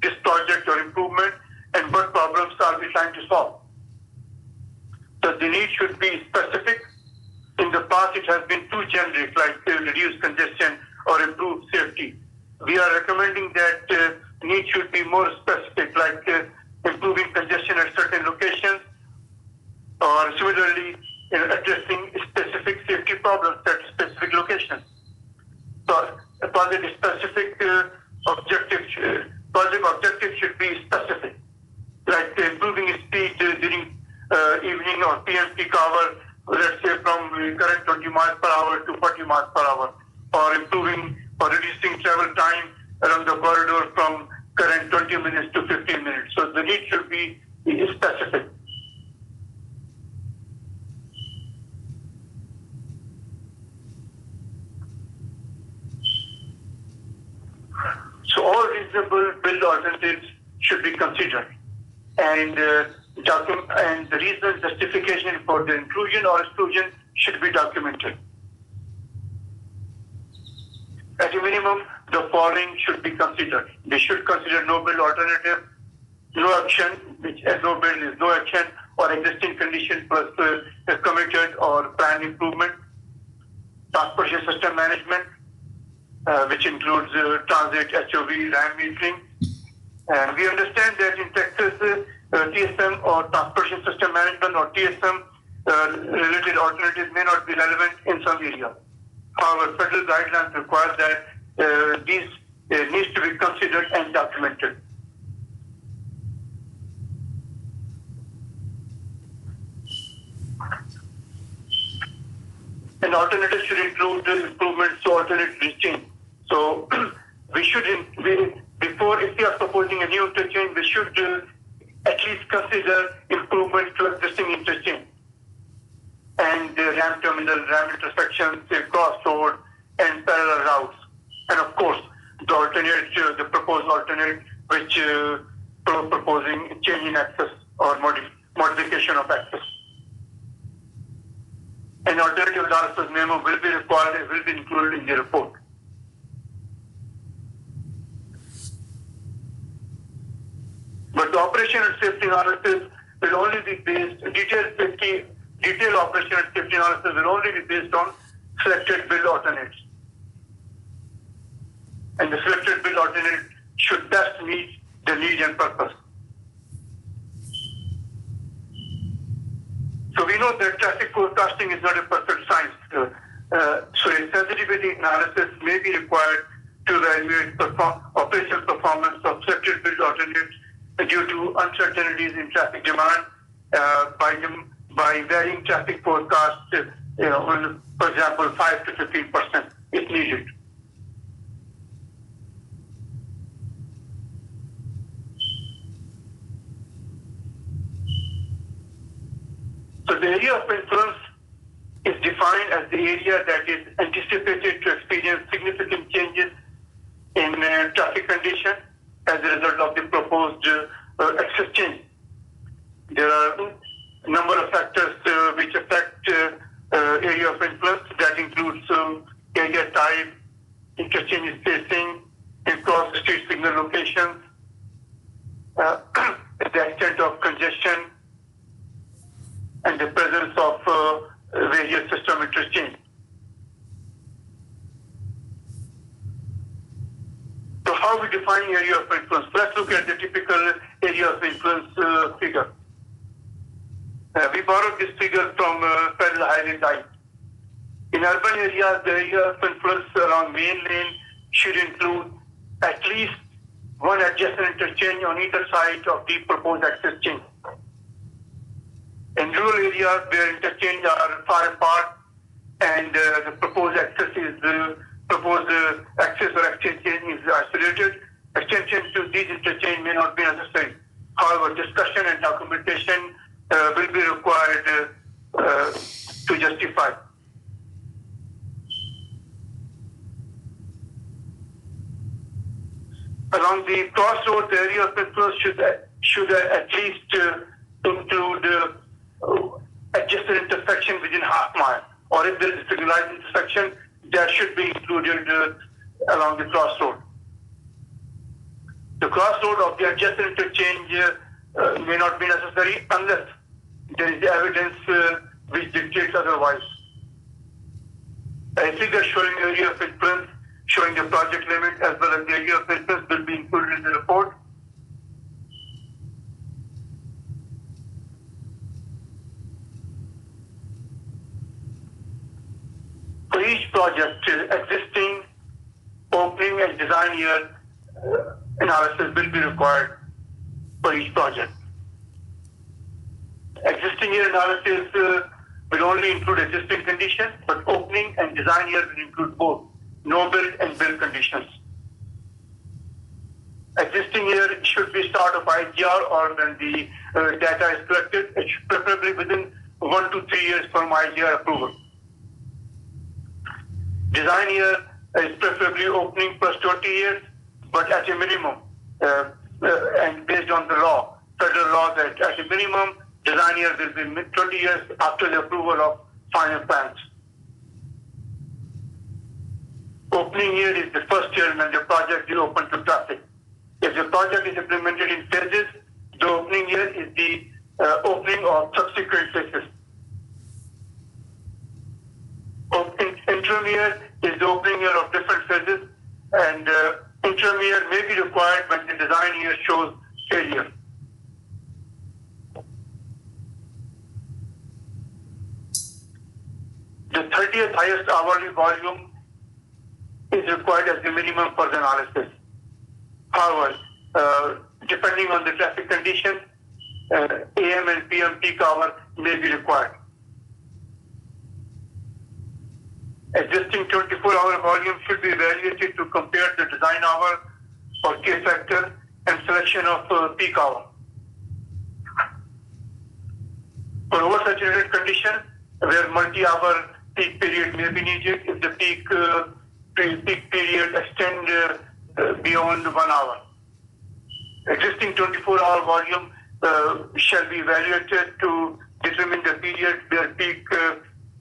this project or improvement, and what problems are we trying to solve? So the need should be specific. In the past, it has been too generic, like reduce congestion or improve safety. We are recommending that need should be more specific, like improving congestion at certain locations, or similarly addressing specific safety problems at specific locations. So a project specific objective should be specific, like improving speed during evening or PM peak hour, let's say from current 20 miles per hour to 40 miles per hour, or improving or reducing travel time around the corridor from current 20 minutes to 15 minutes. So the need should be specific. So all reasonable build alternatives should be considered, and the reason justification for the inclusion or exclusion should be documented. At a minimum, the following should be considered. They should consider no build alternative, no action, which no build is no action, or existing condition plus committed or planned improvement, transportation system management, which includes transit, HOV, RAM metering. And we understand that in Texas, TSM or transportation system management or TSM related alternatives may not be relevant in some areas. However, federal guidelines require that these needs to be considered and documented. An alternative should include the improvements to alternate reaching. So we should, before if we are proposing a new interchange, we should at least consider improvements to existing interchange and ramp terminal, ramp intersections, crossroad, and parallel routes. And of course, the proposed alternate, which proposing change in access or modification of access. An alternative analysis memo will be required, will be included in the report. But the operational safety analysis will only be based, detailed operational safety analysis will only be based on selected build alternates. And the selected build alternate should best meet the need and purpose. So we know that traffic forecasting is not a perfect science. So a sensitivity analysis may be required to evaluate operational performance of selected build alternates due to uncertainties in traffic demand by varying traffic forecasts, for example, 5 to 15% if needed. So the area of influence is defined as the area that is anticipated to experience significant changes in traffic conditions as a result of the proposed access change. There are a number of factors which affect area of influence. That includes area type, interchange spacing, cross-street signal locations, the extent of congestion, and the presence of various system interchange. So how we define area of influence? Let's look at the typical area of influence figure. We borrowed this figure from Federal Highway Guide. In urban areas, the area of influence along main lane should include at least one adjacent interchange on either side of the proposed access change. In rural areas where interchanges are far apart and the proposed access or exchange is isolated, extension to these interchange may not be necessary. However, discussion and documentation will be required to justify. Along the crossroads, the area of influence should at least include adjacent intersection within half mile, or if there is a signalized intersection, that should be included along the crossroad. The crossroad of the adjacent interchange may not be necessary unless there is evidence which dictates otherwise. A figure showing area of influence, showing the project limit as well as the area of influence will be included in the report. For each project, existing, opening and design year analysis will be required for each project. Existing year analysis will only include existing conditions, but opening and design year will include both no build and build conditions. Existing year should be start of IAJR or when the data is collected. It should preferably within 1 to 3 years from IAJR approval. Design year is preferably opening plus 20 years, but at a minimum, and based on the law, federal law, that at a minimum, design year will be 20 years after the approval of final plans. Opening year is the first year when the project is open to traffic. If the project is implemented in phases, the opening year is the opening of subsequent phases. Interim year is the opening year of different phases, and interim year may be required when the design year shows failure. The 30 30th highest hourly volume is required as the minimum for the analysis. However, depending on the traffic condition, AM and PM peak hour may be required. Existing 24-hour volume should be evaluated to compare the design hour or K factor and selection of peak hour. For oversaturated condition, where multi-hour peak period may be needed, if the peak period extend beyond 1 hour. Existing 24-hour volume shall be evaluated to determine the period where peak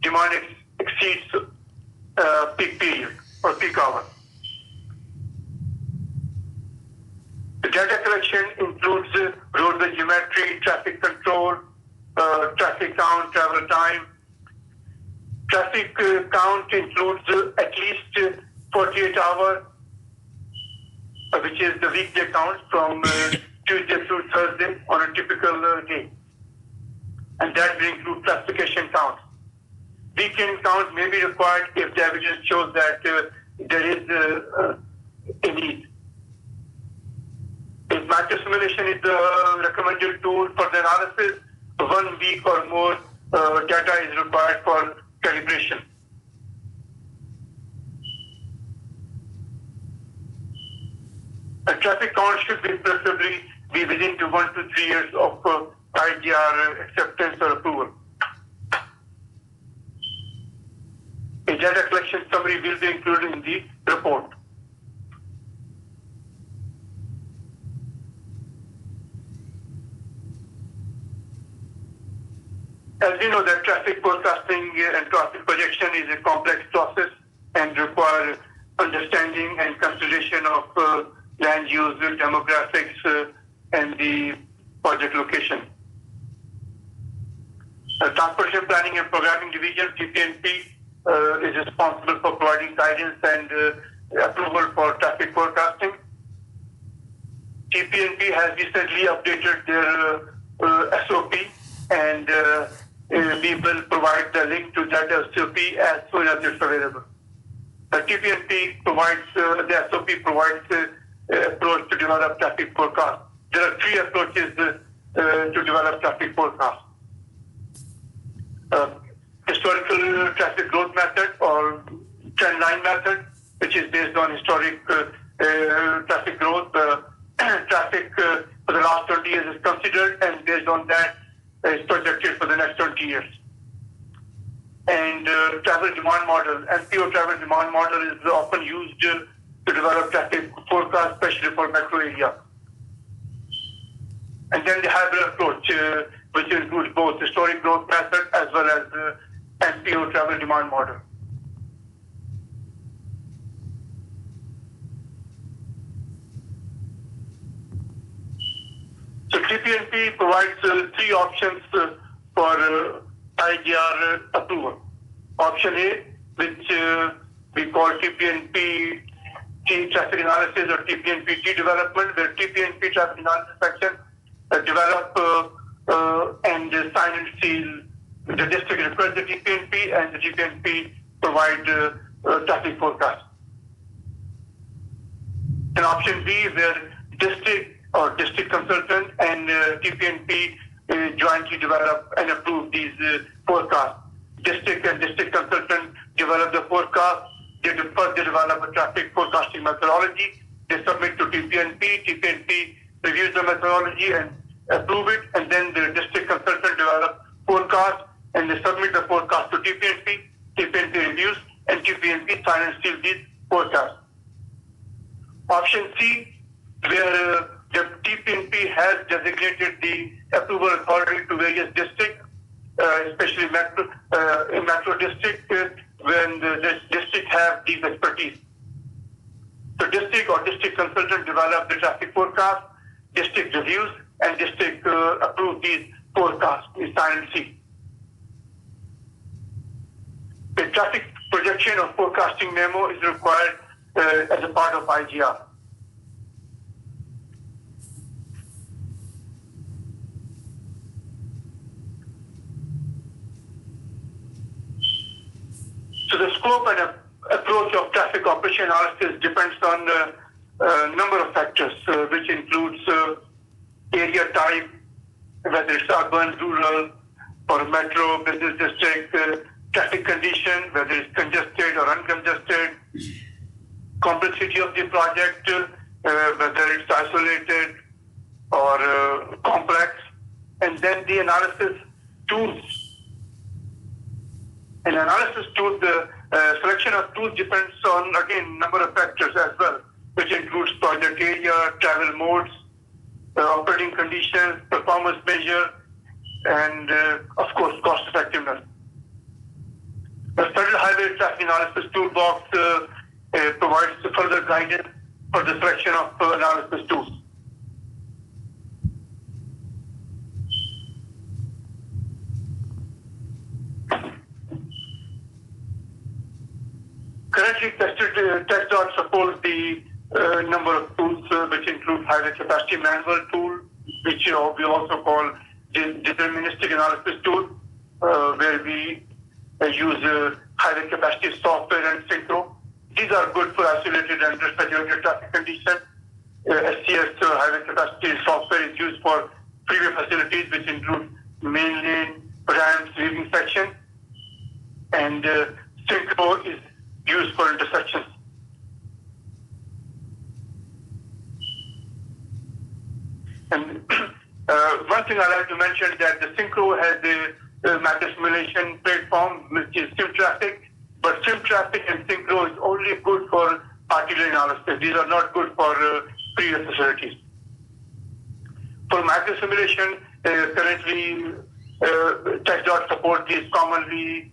demand exceeds peak period or peak hour. The data collection includes roadway geometry, traffic control, traffic count, travel time. Traffic count includes at least 48 hours, which is the weekday count from Tuesday through Thursday on a typical day. And that will include classification count. Weekend count may be required if the evidence shows that there is a need. If matter simulation is the recommended tool for the analysis, 1 week or more data is required for calibration. A traffic count should be preferably be within 1 to 3 years of IAJR acceptance or approval. A data collection summary will be included in the report. As we know that traffic forecasting and traffic projection is a complex process and requires understanding and consideration of land use, demographics, and the project location. Transportation Planning and Programming Division, TPNP, is responsible for providing guidance and approval for traffic forecasting. TPNP has recently updated their SOP, and we will provide the link to that SOP as soon as it's available. TPNP provides, the SOP provides approach to develop traffic forecast. There are 3 approaches to develop traffic forecast. Historical traffic growth method or trend line method, which is based on historic traffic growth. Traffic for the last 20 years is considered, and based on that is projected for the next 20 years. And travel demand model, MPO travel demand model is often used to develop traffic forecast, especially for metro area. And then the hybrid approach, which includes both historic growth method as well as MPO travel demand model. So TPNP provides 3 options for IAJR approval. Option A, which we call TPNP T traffic analysis or TPNP T development, where TPNP traffic analysis section develop and sign and seal. The district requests the TPNP, and the TPNP provide traffic forecast. And option B, where district or district consultant and TPNP jointly develop and approve these forecasts. District and district consultant develop the forecast. They develop a traffic forecasting methodology. They submit to TPNP. TPNP reviews the methodology and approve it, and then the district consultant develop forecast, and they submit the forecast to TPNP. TPNP reviews, and TPNP sign and seal these forecasts. Option C, where the TPNP has designated the approval authority to various districts, especially in metro district, when the district have these expertise. So district or district consultant develop the traffic forecast, district reviews, and district approve these forecasts, sign and seal. The traffic projection or forecasting memo is required as a part of IAJR. So the scope and approach of traffic operation analysis depends on a number of factors, which includes area type, whether it's urban, rural, or metro, business district, traffic condition, whether it's congested or uncongested, complexity of the project, whether it's isolated or complex, and then the analysis tools. An analysis tool, the selection of tools depends on, again, number of factors as well, which includes project area, travel modes, operating conditions, performance measure, and of course, cost effectiveness. The Federal Highway Traffic Analysis Toolbox provides further guidance for the selection of analysis tools. Currently, TxDOT supports the number of tools, which include highway capacity manual tool, which we also call the deterministic analysis tool, where we use highway capacity software and synchro. These are good for isolated and saturated traffic conditions. SCS highway capacity software is used for freeway facilities, which include main lane, ramps, weaving section, and synchro is used for intersections. And one thing I like to mention is that the synchro has a matter simulation platform, which is sim traffic, but sim traffic and synchro is only good for arterial analysis. These are not good for freeway facilities. For macro simulation, currently TxDOT supports these commonly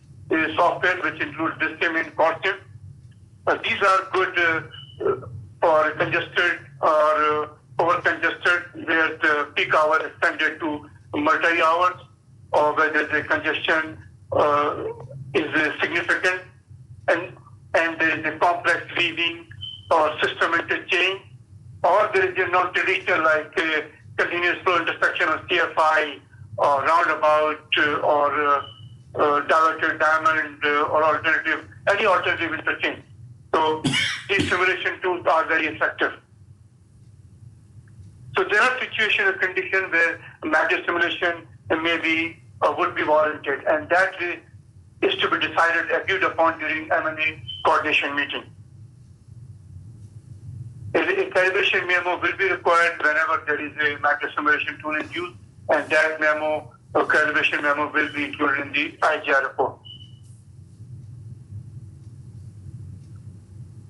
software, which includes Distim and Costim. These are good for congested or over-congested, where the peak hour is extended to multi-hours, or whether the congestion is significant, and there is a complex weaving or system interchange, or there is a non-traditional like continuous flow intersection or CFI, or roundabout, or diverted diamond, or alternative, any alternative interchange. So these simulation tools are very effective. So there are situations or conditions where matter simulation may be or would be warranted, and that is to be decided, agreed upon during M&A coordination meeting. A calibration memo will be required whenever there is a matter simulation tool in use, and that memo or calibration memo will be included in the IAJR report.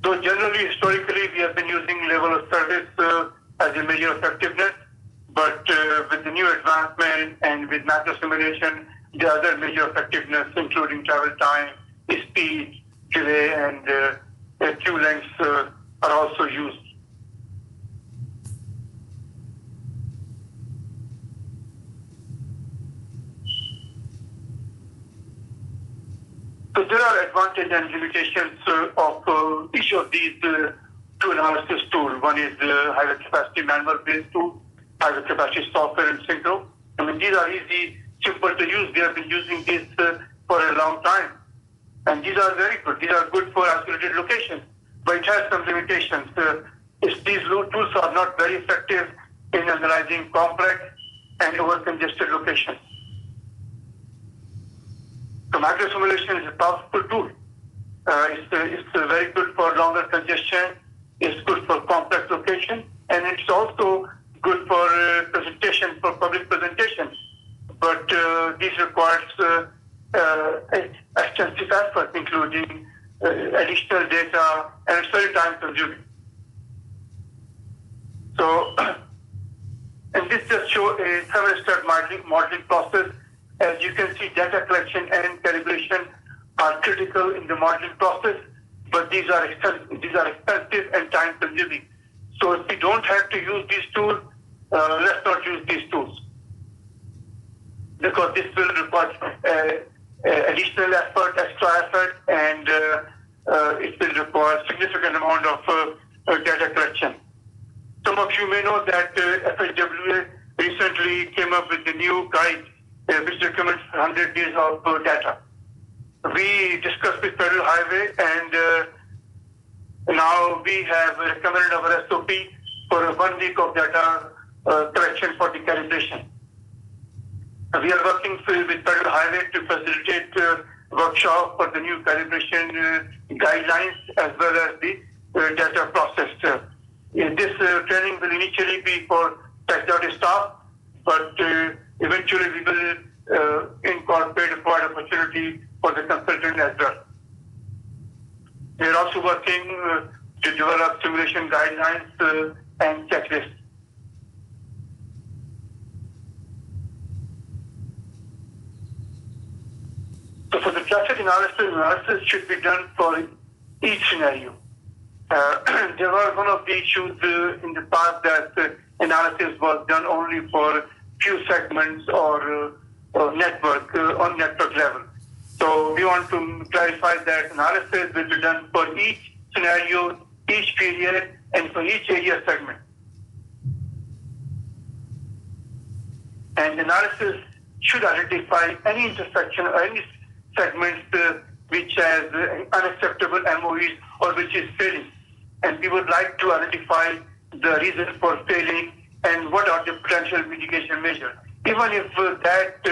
So generally, historically, we have been using level of service as a measure of effectiveness, but with the new advancement and with matter simulation, the other measure of effectiveness, including travel time, speed, delay, and queue lengths are also used. So there are advantages and limitations of each of these two analysis tools. One is the highway capacity manual-based tool, highway capacity software, and synchro. I mean, these are easy, simple to use. We have been using this for a long time. And these are very good. These are good for isolated locations, but it has some limitations. These tools are not very effective in analyzing complex and over-congested locations. So macro simulation is a powerful tool. It's very good for longer congestion. It's good for complex location, and it's also good for presentation, for public presentation. But this requires extensive effort, including additional data, and it's very time consuming. So, and this just shows a seven-step modeling process. As you can see, data collection and calibration are critical in the modeling process, but these are expensive and time consuming. So if we don't have to use these tools, let's not use these tools, because this will require additional effort, extra effort, and it will require significant amount of data collection. Some of you may know that FHWA recently came up with a new guide which recommends 100 days of data. we discussed with Federal Highway, and now we have recommended our SOP for 1 week of data collection for the calibration. We are working with Federal Highway to facilitate workshop for the new calibration guidelines as well as the data process. This training will initially be for TxDOT staff, but eventually we will incorporate a wide opportunity for the consultant as well. We are also working to develop simulation guidelines and checklists. So for the traffic analysis should be done for each scenario. There was one of the issues in the past that analysis was done only for few segments or network on network level. So we want to clarify that analysis will be done for each scenario, each period, and for each area segment. And analysis should identify any intersection or any segments which has unacceptable MOEs or which is failing. And we would like to identify the reason for failing and what are the potential mitigation measures. Even if that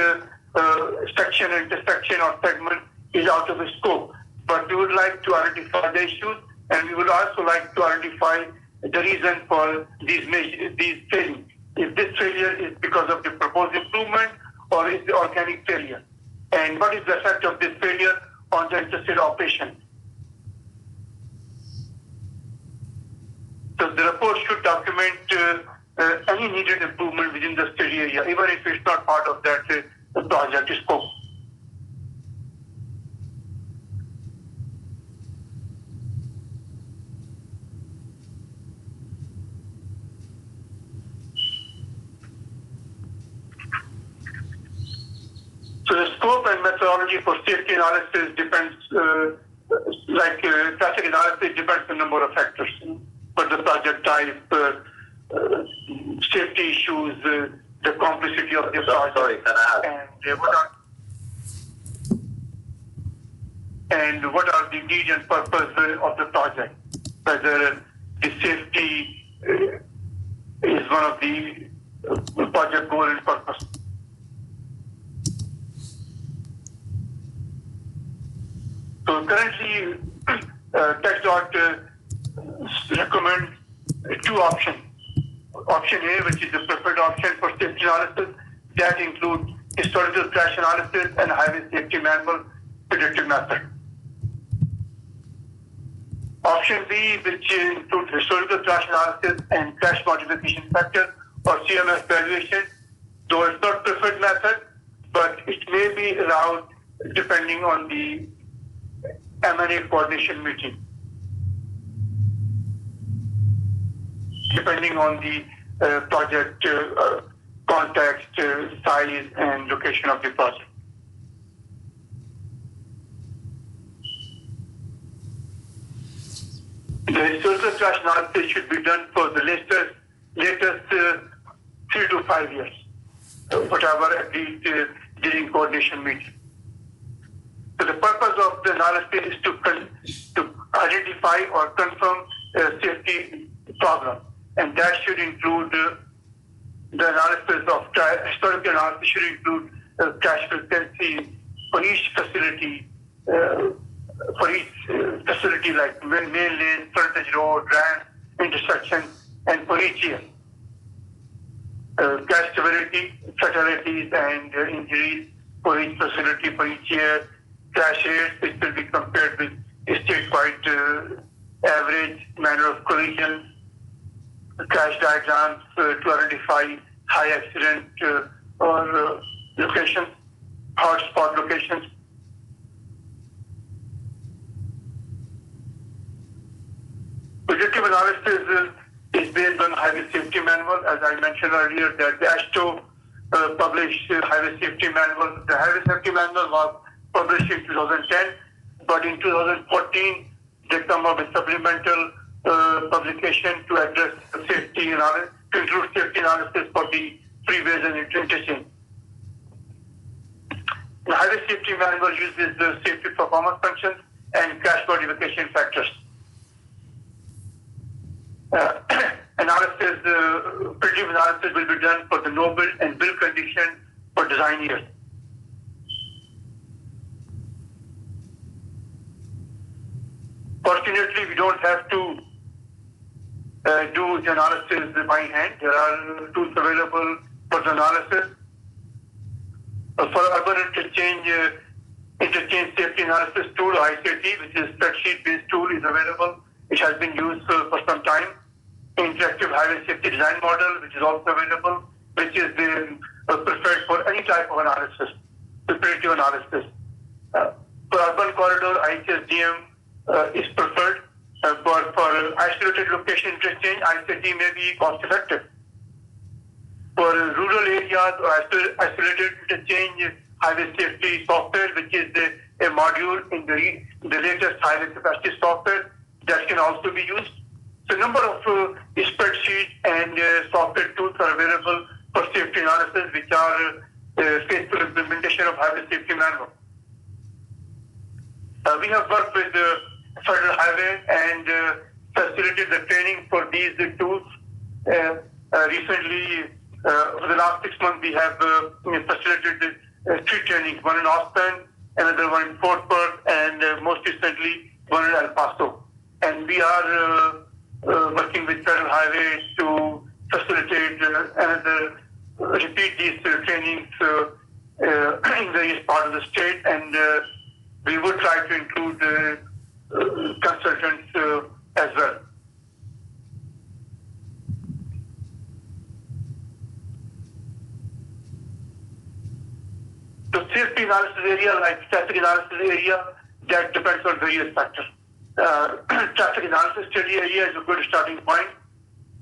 section, intersection or segment is out of the scope. But we would like to identify the issues, and we would also like to identify the reason for these failings. If this failure is because of the proposed improvement or is the organic failure. And what is the effect of this failure on the interstate operation? So the report should document any needed improvement within the study area, even if it's not part of that project scope. So the scope and methodology for safety analysis depends, traffic analysis depends on a number of factors. But the project type, safety issues, the complexity of the project, and what are the need and purpose of the project. Whether the safety is one of the project goal and purpose. So currently, TxDOT recommend two options. Option A, which is the preferred option for safety analysis, that includes historical crash analysis and highway safety manual predictive method. Option B, which includes historical crash analysis and crash modification factor or CMF valuation, though it's not preferred method, but it may be allowed depending on the M&A coordination meeting, depending on the project context, size, and location of the project. The historical crash analysis should be done for the latest 3 to 5 years, whatever agreed during coordination meeting. So the purpose of the analysis is to identify or confirm a safety problem, and that should include the analysis of historical analysis should include crash frequency for each facility, like main lane, frontage road, ramp, intersection, and for each year. Crash severity, fatalities, and injuries for each facility for each year. Crash rates, which will be compared with statewide average manner of collision. Crash diagrams to identify high accident or locations, hotspot locations. Predictive analysis is based on highway safety manual. As I mentioned earlier, that the AAJR published highway safety manual. The highway safety manual was published in 2010, but in 2014 they come up with supplemental publication to address safety analysis, to include safety analysis for the freeways and interchange. The highway safety manual uses the safety performance functions and crash modification factors. Predictive analysis will be done for the no build and build condition for design years. Fortunately, we don't have to do the analysis by hand. There are tools available for the analysis. For urban interchange safety analysis tool, ICT, which is spreadsheet-based tool, is available. It has been used for some time. Interactive highway safety design model, which is also available, which is preferred for any type of analysis, predictive analysis. For urban corridor, IHSDM is preferred. For isolated location interchange, ICT may be cost effective. For rural areas or isolated interchange highway safety software, which is a module in the latest highway capacity software, that can also be used. So a number of spreadsheets and software tools are available for safety analysis, which are faithful implementation of highway safety manual. We have worked with the Federal Highway and facilitated the training for these tools. Recently, over the last 6 months, we have facilitated 3 trainings, one in Austin, another one in Fort Worth, and most recently, one in El Paso. And we are working with Federal Highway to facilitate repeat these trainings in various parts of the state, and we would try to include consultants as well. The safety analysis area, like traffic analysis area, that depends on various factors. Traffic analysis study area is a good starting point.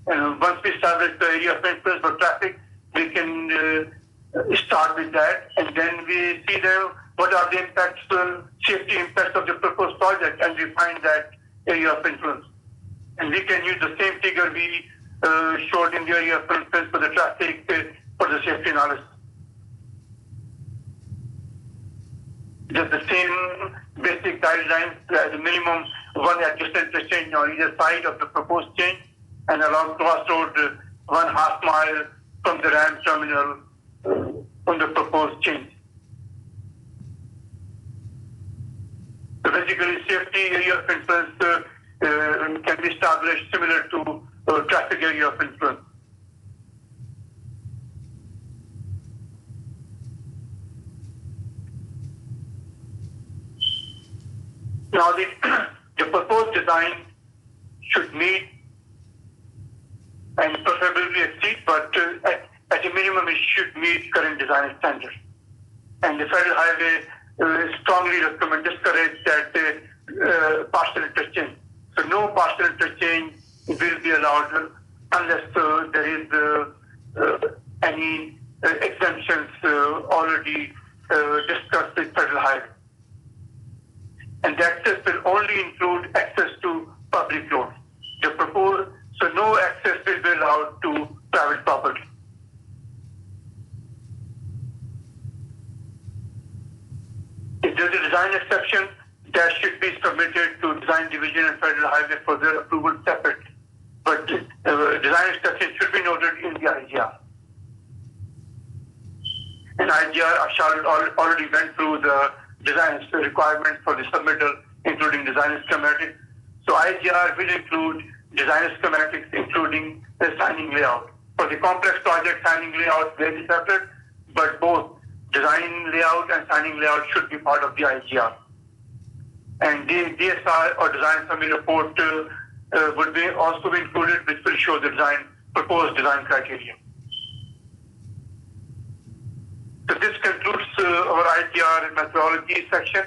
And once we establish the area of influence for traffic, we can start with that, and then we see what are the impacts, safety impacts of the proposed project, and we find that area of influence. And we can use the same figure we showed in the area of influence for the traffic for the safety analysis. Just the same basic guidelines, as a minimum one adjacent interchange on either side of the proposed change, and along crossroad 1/2 mile from the ramp terminal on the proposed change. So basically, safety area of influence can be established similar to traffic area of influence. Now, the proposed design should meet and preferably exceed, but at a minimum, it should meet current design standards. And the Federal Highway strongly discourage that partial interchange. So no partial interchange will be allowed unless there is any exemptions already discussed with Federal Highway. And the access will only include access to public roads. So no access will be allowed to private property. If there's a design exception, that should be submitted to Design Division and Federal Highway for their approval separately. But design exception should be noted in the IAJR. And IAJR, Charlotte already went through the design requirements for the submittal, including design schematics. So IAJR will include design schematics, including the signing layout. For the complex project, signing layout will be separate, but both design layout and signing layout should be part of the IAJR. And the DSR or design summary report would be also be included, which will show the proposed design criteria. So this concludes our IAJR methodology section.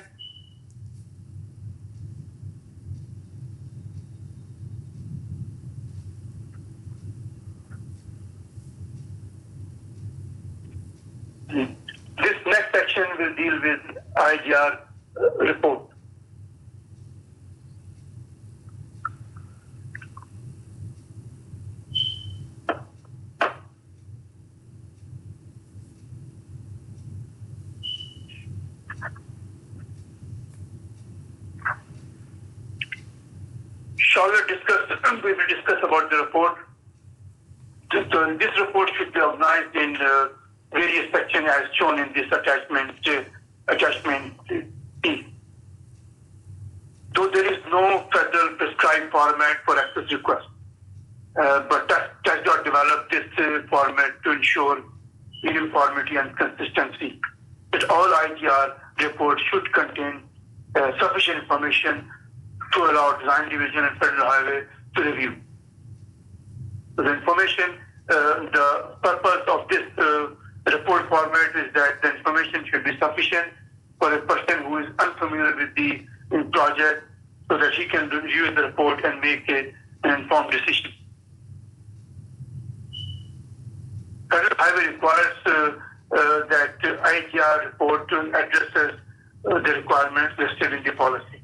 This next section will deal with IAJR report. shall we will discuss about the report. This report should be organized in various sections as shown in this attachment E. Though there is no federal prescribed format for access request, but TxDOT developed this format to ensure uniformity and consistency. That all IJR reports should contain sufficient information to allow design division and federal highway to review. So the information, the purpose of this report format is that the information should be sufficient for a person who is unfamiliar with the project so that he can review the report and make an informed decision. Federal highway requires that IAJR report addresses the requirements listed in the policy.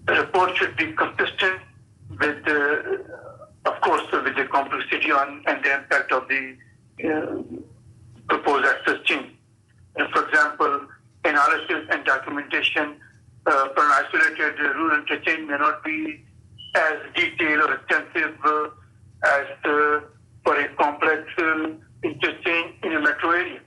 The report should be consistent with, of course, with the complexity and the impact of the proposed access change. For example, analysis and documentation for an isolated rural interchange may not be as detailed or extensive as for a complex interchange in a metro area.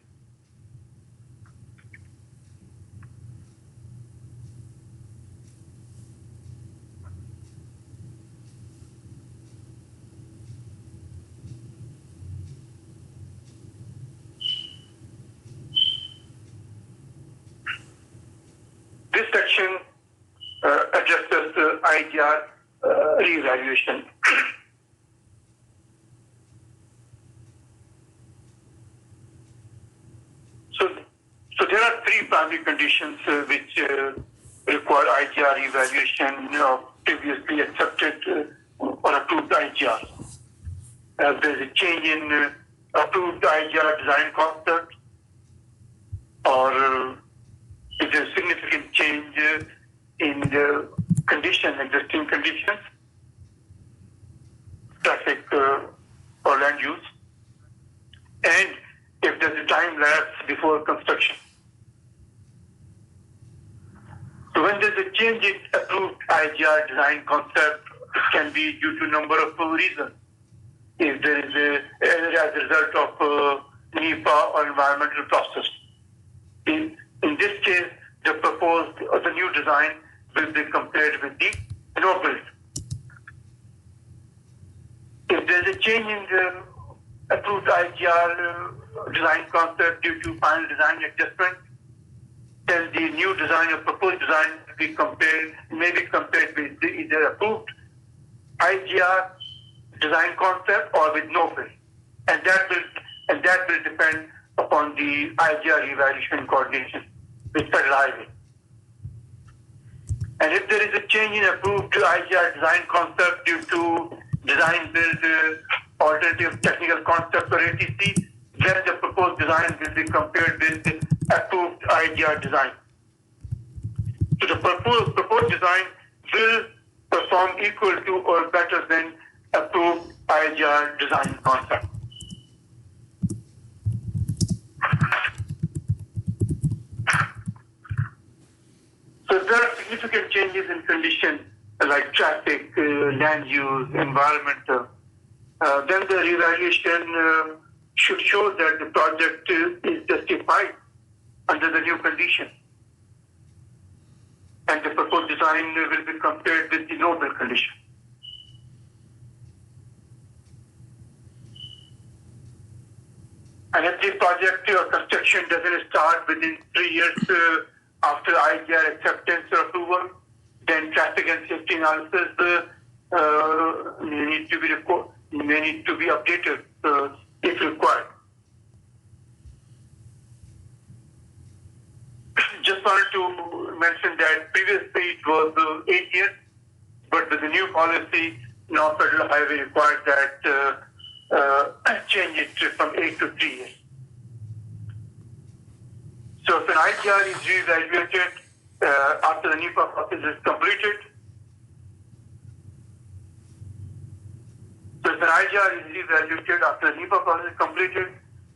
This section addresses IJR reevaluation. So there are three primary conditions which require IJR evaluation of previously accepted or approved IJR. There is a change in approved IJR design concept, or if there is significant change in the existing conditions, traffic or land use, and if there is a time lapse before construction. So when there is a change in approved IJR design concept, it can be due to a number of reasons. If there is as a result of NEPA or environmental process. In this case, the proposed or the new design will be compared with the no build. If there is a change in the approved IJR design concept due to final design adjustment, then the new design or proposed design may be compared with either approved IJR design concept or with no build, and that will depend upon the IJR evaluation coordination with federal highway. And if there is a change in approved IJR design concept due to design build alternative technical concept or ATC, then the proposed design will be compared with the approved IJR design. So the proposed design will perform equal to or better than approved IJR design concept. So if there are significant changes in conditions like traffic, land use, environmental, then the reevaluation should show that the project is justified under the new condition. And the proposed design will be compared with the no-build condition. And if the project or construction doesn't start within 3 years after IJR acceptance or approval, then traffic and safety analysis may need to be updated if required. Just wanted to mention that previously it was 8 years, but with the new policy, now Federal Highway requires that change it from 8 to 3 years. So if an IJR is reevaluated after the NEPA process is completed,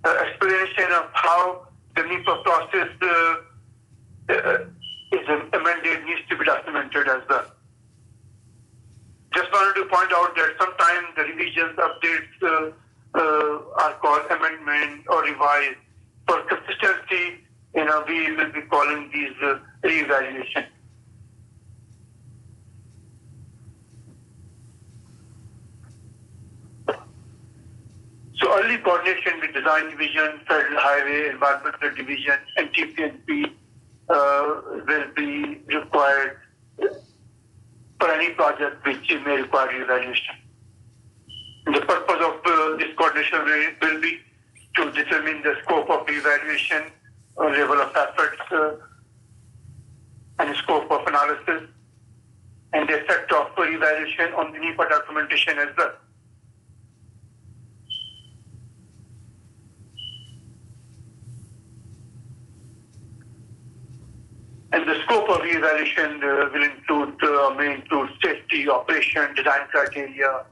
explanation of how the NEPA process is amended needs to be documented as well. Just wanted to point out that sometimes the revisions, updates are called amendment or revise. For consistency, we will be calling these re-evaluation. So early coordination with design division, federal highway, environmental division, and TPNP will be required for any project which may require re-evaluation. The purpose of this coordination will be to determine the scope of re-evaluation, level of efforts, and scope of analysis, and the effect of re-evaluation on the NEPA documentation as well. And the scope of re-evaluation may include safety, operation, design criteria,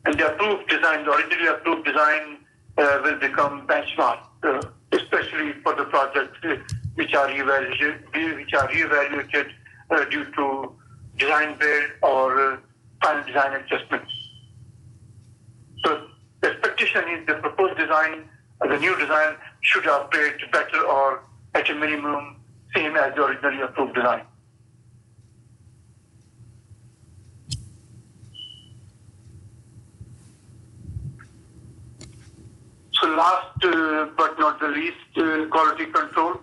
and the originally approved design will become benchmark, especially for the projects which are re-evaluated due to design build or final design adjustments. So the expectation is the proposed design, the new design should operate better or at a minimum same as the originally approved design. So last but not the least, quality control.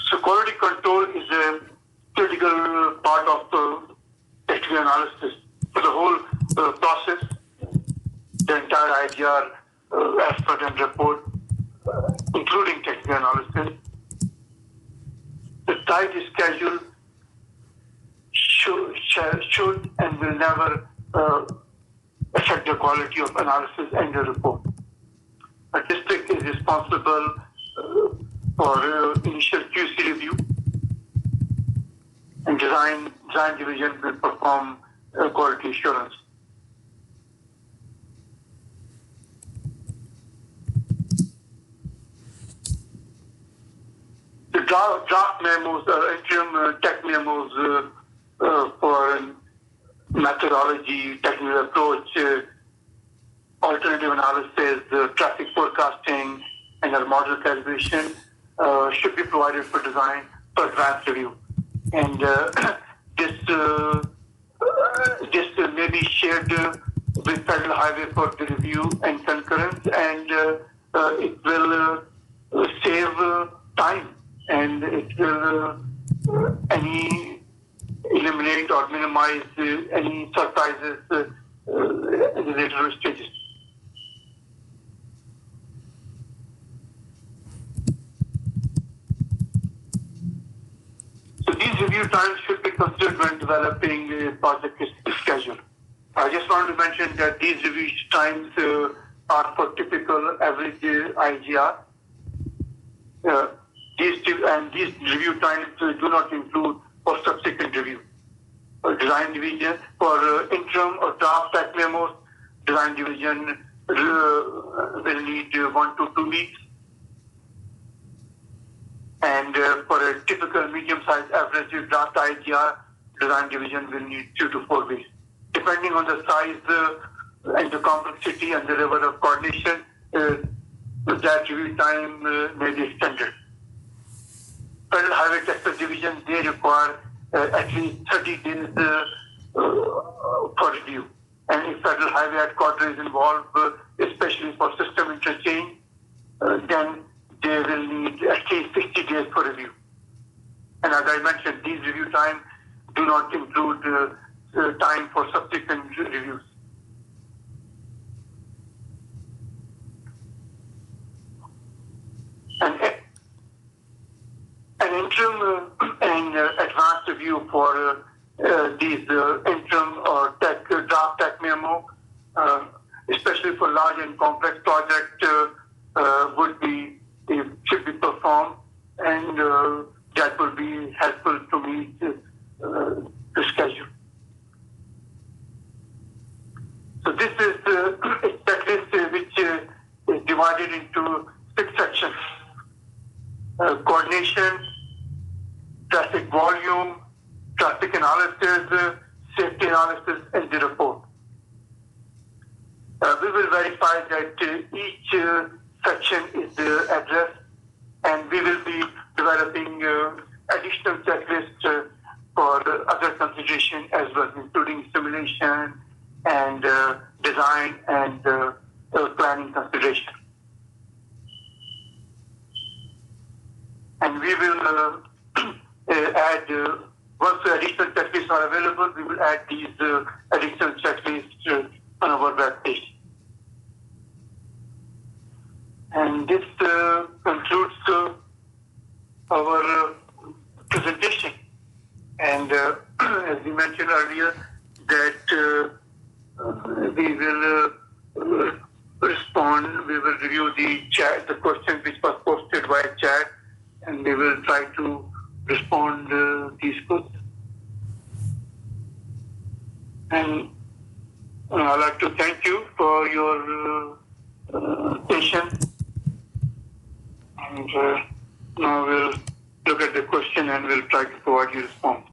So quality control is a critical part of technical analysis for the whole process, the entire IAJR effort and report, including technical analysis. The tight schedule should and will never affect the quality of analysis and the report. A district is responsible for initial QC review, and design division will perform quality assurance. The draft memos, interim tech memos for methodology, technical approach, alternative analysis, traffic forecasting, and our model calibration should be provided for design for advanced review. And this may be shared with Federal Highway for the review and concurrence, and it will save time, and it will eliminate or minimize any surprises in the later stages. So these review times should be considered when developing a project schedule. I just want to mention that these review times are for typical average IAJR. These review times do not include for subsequent review. Design division for interim or draft tech memos, design division will need 1 to 2 weeks. And for a typical medium-sized average draft IAJR, design division will need 2 to 4 weeks. Depending on the size and the complexity and the level of coordination, that review time may be extended. Federal Highway Texas Division, they require at least 30 days for review. And if Federal Highway Headquarters is involved, especially for system interchange, then they will need at least 60 days for review. And as I mentioned, these review times do not include time for subsequent reviews. An interim and advanced review for these interim or draft tech memo, especially for large and complex projects, should be performed, and that will be helpful to meet the schedule. So this is a checklist which is divided into 6 sections: coordination, traffic volume, traffic analysis, safety analysis in the report. We will verify that each section is addressed, and we will be developing additional checklists for other consideration as well, including simulation and design and planning consideration. And we will add, once the additional checklists are available, we will add these additional checklists on our web page. And this concludes our presentation. And as we mentioned earlier, that we will respond, we will review the chat, the question which was posted via chat, and we will try to respond these questions. And I'd like to thank you for your patience. And now we'll look at the question and we'll try to provide you response.